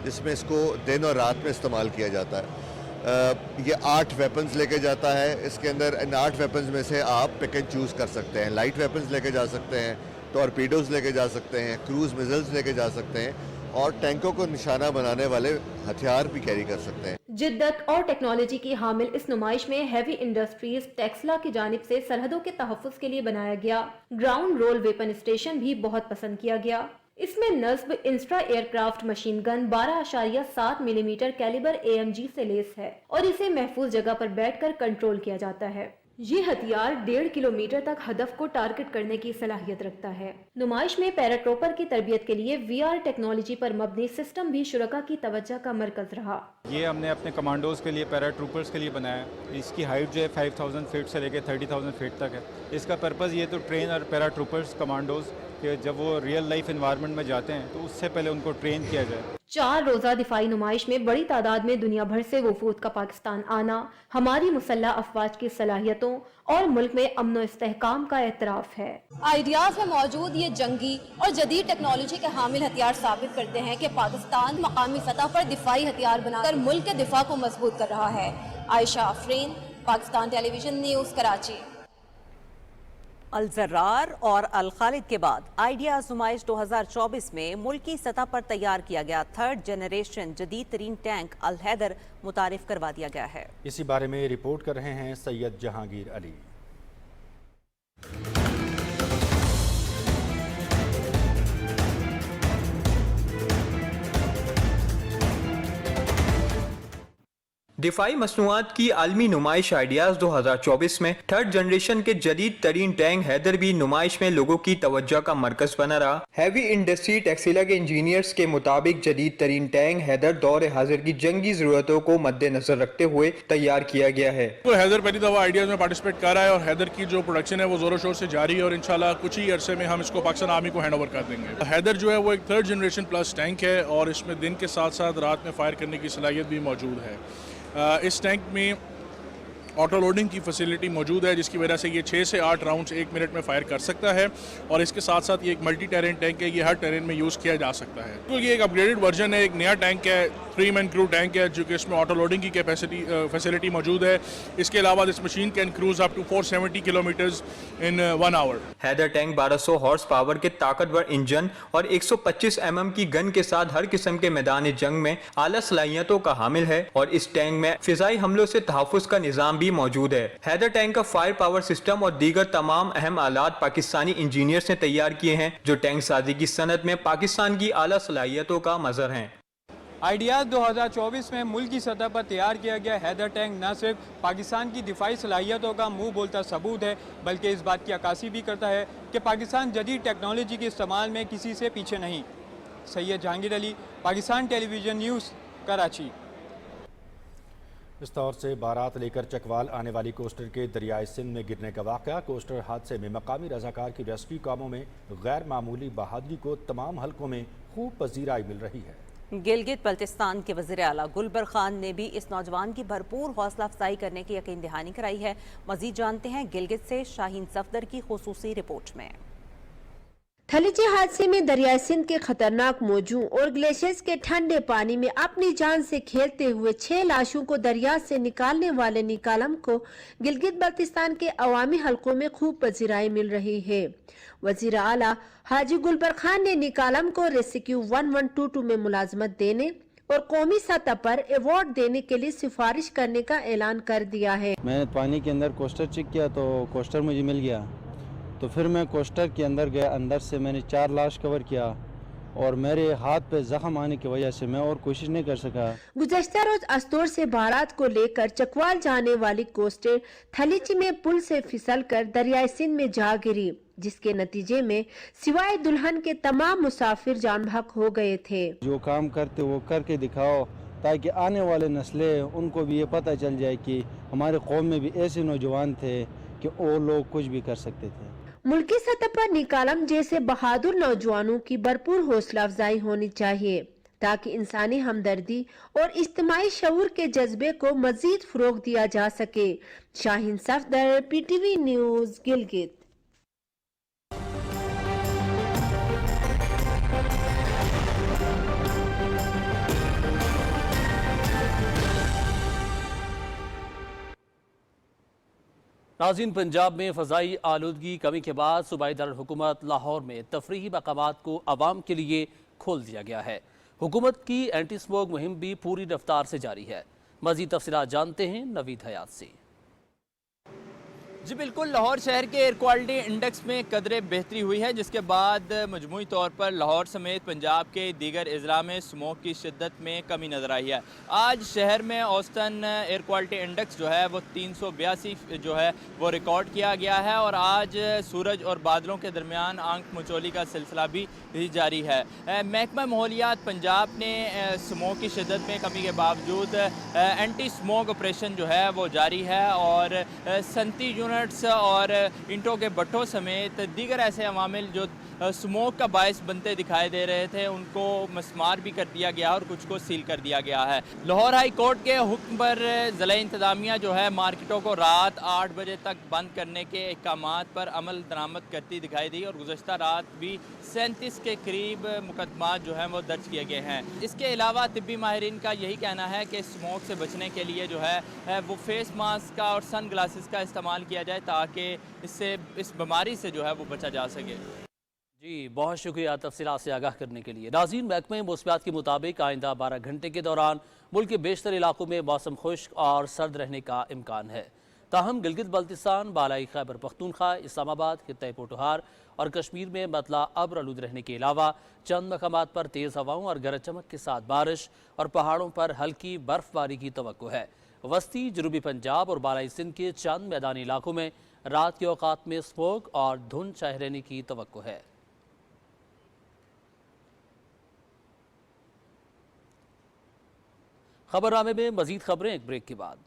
जिसमें इसको दिन और रात में इस्तेमाल किया जाता है। ये 8 वेपन्स लेके जाता है। इसके अंदर इन 8 वेपन्स में से आप पिक एंड चूज कर सकते हैं। लाइट वेपन्स लेके जा सकते हैं, टॉर्पीडोज लेके जा सकते हैं, क्रूज मिसाइल्स लेके जा सकते हैं और टैंकों को निशाना बनाने वाले हथियार भी कैरी कर सकते हैं। जिद्दत और टेक्नोलॉजी की हामिल इस नुमाइश में हैवी इंडस्ट्रीज टेक्सला की जानिब से सरहदों के तहफ़्फ़ुज़ के लिए बनाया गया ग्राउंड रोल वेपन स्टेशन भी बहुत पसंद किया गया। इसमें नस्ब इंस्ट्रा aircraft machine gun 12.7 millimetre calibre AMG से लेस है और इसे महफूज जगह पर बैठकर कंट्रोल किया जाता है। ये हथियार 1.5 किलोमीटर तक हदफ को टारगेट करने की सलाहियत रखता है। नुमाइश में पैराट्रोपर की तरबियत के लिए VR टेक्नोलॉजी पर मबनी सिस्टम भी शुरका की तवज्जो का मरकज रहा। ये हमने अपने कमांडोज के लिए, पैराट्रूपर्स के लिए बनाया है। इसकी हाइट जो है 5,000 फीट से लेकर 30,000 फीट तक है। इसका पर्पज़ ये तो ट्रेन और पैराट्रूपर्स कमांडोज कि जब वो रियल लाइफ एनवायरनमेंट में जाते हैं तो उससे पहले उनको ट्रेन किया जाए। 4 रोज़ा दिफाई नुमाइश में बड़ी तादाद में दुनिया भर से वफूद का पाकिस्तान आना हमारी मुसल्लह अफवाज की सलाहियतों और मुल्क में अमन व इस्तेहकाम का एतराफ़ है। आइडियाज़ में मौजूद ये जंगी और जदीद टेक्नोलॉजी के हामिल हथियार साबित करते हैं कि पाकिस्तान मकामी सतह पर दिफाई हथियार बनाकर मुल्क के दिफा को मजबूत कर रहा है। Ayesha Afreen, Pakistan television news, Karachi. अल ज़र्रार और अल खालिद के बाद आइडियाज़ नुमाइश 2024 में मुल्की सतह पर तैयार किया गया 3rd जनरेशन जदीद तरीन टैंक अल हैदर मुतारिफ करवा दिया गया है। इसी बारे में रिपोर्ट कर रहे हैं सैयद जहांगीर अली। दिफाई मसनूआत की आलमी नुमाइश आइडियाज़ 2024 में 3rd जनरेशन के जदीद तरीन टैंक हैदर भी नुमाइश में लोगों की तवज्जो का मरकज बना रहा। हैवी इंडस्ट्री टेक्सिला के इंजीनियर्स के मुताबिक जदीद तरीन टैंक हैदर दौर हाजिर की जंगी जरूरतों को मद्देनजर रखते हुए तैयार किया गया है। तो हैदर पहली दफ़ा आइडियाज़ में पार्टिसिपेट कर रहा है और हैदर की जो प्रोडक्शन है वो जोरों शोर से जारी है और इंशाल्लाह कुछ ही अरसे में हम इसको पाकिस्तान आर्मी को हैंड ओवर कर देंगे। हैदर जो है वो एक 3rd जनरेशन प्लस टैंक है और इसमें दिन के साथ साथ रात में फायर करने की सलाहियत भी मौजूद है। इस टैंक में ऑटो लोडिंग की फैसिलिटी मौजूद है जिसकी वजह से ये 6 से 8 राउंड्स 1 मिनट में फायर कर सकता है और इसके साथ साथ ये एक मल्टी टेरेन टैंक है, ये हर टेरेन में यूज़ किया जा सकता है। तो ये एक अपग्रेडेड वर्जन है, एक नया टैंक है, 3 मैन क्रू टैंक है जो कि इसमें ऑटो लोडिंग की फैसिलिटी मौजूद है। इसके अलावा this machine can cruise up to 470 kilometres in 1 hour. Haider tank 1200 horse power के ताकतवर इंजन और 125 mm की गन के साथ हर किस्म के मैदान जंग में आला सलाहियतों का हामिल है और इस टैंक में फिजाई हमलों से तहफ़्फ़ुज़ का निज़ाम भी मौजूद है। हैदर टैंक का फायर पावर सिस्टम और दीगर तमाम अहम आलात पाकिस्तानी इंजीनियर्स ने तैयार किए हैं जो टैंक साजी की सनत में पाकिस्तान की आला सलाहियतों का मज़हर हैं। आइडियाज़ 2024 में मुल्क की सतह पर तैयार किया गया हैदर टैंक न सिर्फ पाकिस्तान की दिफाई सलाहियतों का मुंह बोलता सबूत है बल्कि इस बात की अक्कासी भी करता है कि पाकिस्तान जदीद टेक्नोलॉजी के इस्तेमाल में किसी से पीछे नहीं। Syed Jahangir Ali, Pakistan television news, Karachi. इस तौर से बारात लेकर चकवाल आने वाली कोस्टर के दरियाए सिंध में गिरने का वाक़या। कोस्टर हादसे में मकामी रज़ाकार की रेस्क्यू कामों में गैर मामूली बहादुरी को तमाम हलकों में खूब पजीराई मिल रही है। गिलगित बल्तिस्तान के वज़ीर आला गुलबर खान ने भी इस नौजवान की भरपूर हौसला अफजाई करने की यकीन दहानी कराई है। मजीद जानते हैं गिलगित से शाहीन सफदर की खुसूसी रिपोर्ट में। थलीची हादसे में दरियाई सिंध के खतरनाक मौजों और ग्लेशियर्स के ठंडे पानी में अपनी जान से खेलते हुए 6 लाशों को दरिया से निकालने वाले निकालम को गिलगित बल्तिस्तान के अवामी हलकों में खूब पजीराई मिल रही है। वजीर आला हाजी गुलबर खान ने निकालम को रेस्क्यू 1122 में मुलाजमत देने और कौमी सतह पर अवार्ड देने के लिए सिफारिश करने का ऐलान कर दिया है। मैंने पानी के अंदर कोस्टर चेक किया तो कोस्टर मुझे मिल गया, तो फिर मैं कोस्टर के अंदर गया। अंदर से मैंने 4 लाश कवर किया और मेरे हाथ पे जख्म आने की वजह से मैं और कोशिश नहीं कर सका। गुज़श्ता रोज अस्तोर से बारात को लेकर चकवाल जाने वाली कोस्टर थलीची में पुल से फिसलकर दरियाई सिंध में जा गिरी, जिसके नतीजे में सिवाय दुल्हन के तमाम मुसाफिर जान बहक हो गए थे। जो काम करते वो करके दिखाओ ताकि आने वाले नस्लें उनको भी ये पता चल जाए कि हमारे कौम में भी ऐसे नौजवान थे कि वो लोग कुछ भी कर सकते थे। मुल्की सतह पर निकालम जैसे बहादुर नौजवानों की भरपूर हौसला अफजाई होनी चाहिए ताकि इंसानी हमदर्दी और इज्तिमाई शऊर के जज्बे को मजीद फरोग दिया जा सके। Shaheen Safdar, PTV news, Gilgit. नाज़रीन, पंजाब में फ़ज़ाई आलूदगी कमी के बाद सूबाई दारुल-हुकूमत लाहौर में तफरीही मकामात को आवाम के लिए खोल दिया गया है। हुकूमत की एंटी स्मोक मुहिम भी पूरी रफ्तार से जारी है। मज़ीद तफसीलात जानते हैं नवीद हयात से। जी बिल्कुल, लाहौर शहर के एयर क्वालिटी इंडेक्स में कदरे बेहतरी हुई है, जिसके बाद मजमूई तौर पर लाहौर समेत पंजाब के दीगर अजला में स्मोक की शिद्दत में कमी नज़र आई है। आज शहर में औसतन एयर क्वालिटी इंडेक्स जो है वो 382 जो है वो रिकॉर्ड किया गया है और आज सूरज और बादलों के दरमियान आंख मचोली का सिलसिला भी जारी है। महकमा माहौलियात पंजाब ने स्मोक की शिद्दत में कमी के बावजूद एंटी स्मोक ऑपरेशन जो है वो जारी है और सनती यूनिट्स और इंटों के भट्टों समेत दीगर ऐसे अवामिल जो स्मोक का बायस बनते दिखाई दे रहे थे उनको मस्मार भी कर दिया गया और कुछ को सील कर दिया गया है। लाहौर हाई कोर्ट के हुक्म पर ज़िला इंतज़ामिया जो है मार्केटों को रात 8 बजे तक बंद करने के अहकामात पर अमल दरामद करती दिखाई दी और गुज़श्ता रात भी 37 के करीब मुकदमात जो हैं वो दर्ज किए गए हैं। इसके अलावा तिब्बी माहिरीन का यही कहना है कि स्मोक से बचने के लिए जो है वो फेस मास्क का और सन ग्लासेस का इस्तेमाल किया जाए ताकि इससे इस बीमारी से जो है वो बचा जा सके। जी बहुत शुक्रिया तफसीलात से आगाह करने के लिए। नाज़रीन, महकमे मौसमियात के मुताबिक आइंदा 12 घंटे के दौरान मुल्क के बेशतर इलाकों में मौसम खुश्क और सर्द रहने का इम्कान है। ताहम गिलगित बल्तिस्तान, बालाई खैबर पख्तूनख्वा, इस्लामाबाद, खित्ते पोटोहार और कश्मीर में मतला अब्र आलूद रहने के अलावा चंद मकामात पर तेज़ हवाओं और गरज चमक के साथ बारिश और पहाड़ों पर हल्की बर्फबारी की तवक्को है। वस्ती जनूबी पंजाब और बालाई सिंध के चंद मैदानी इलाकों में रात के औकात में स्मोक और धुंध छाए रहने की तवक्को है। खबरनामे में मजीद खबरें एक ब्रेक के बाद।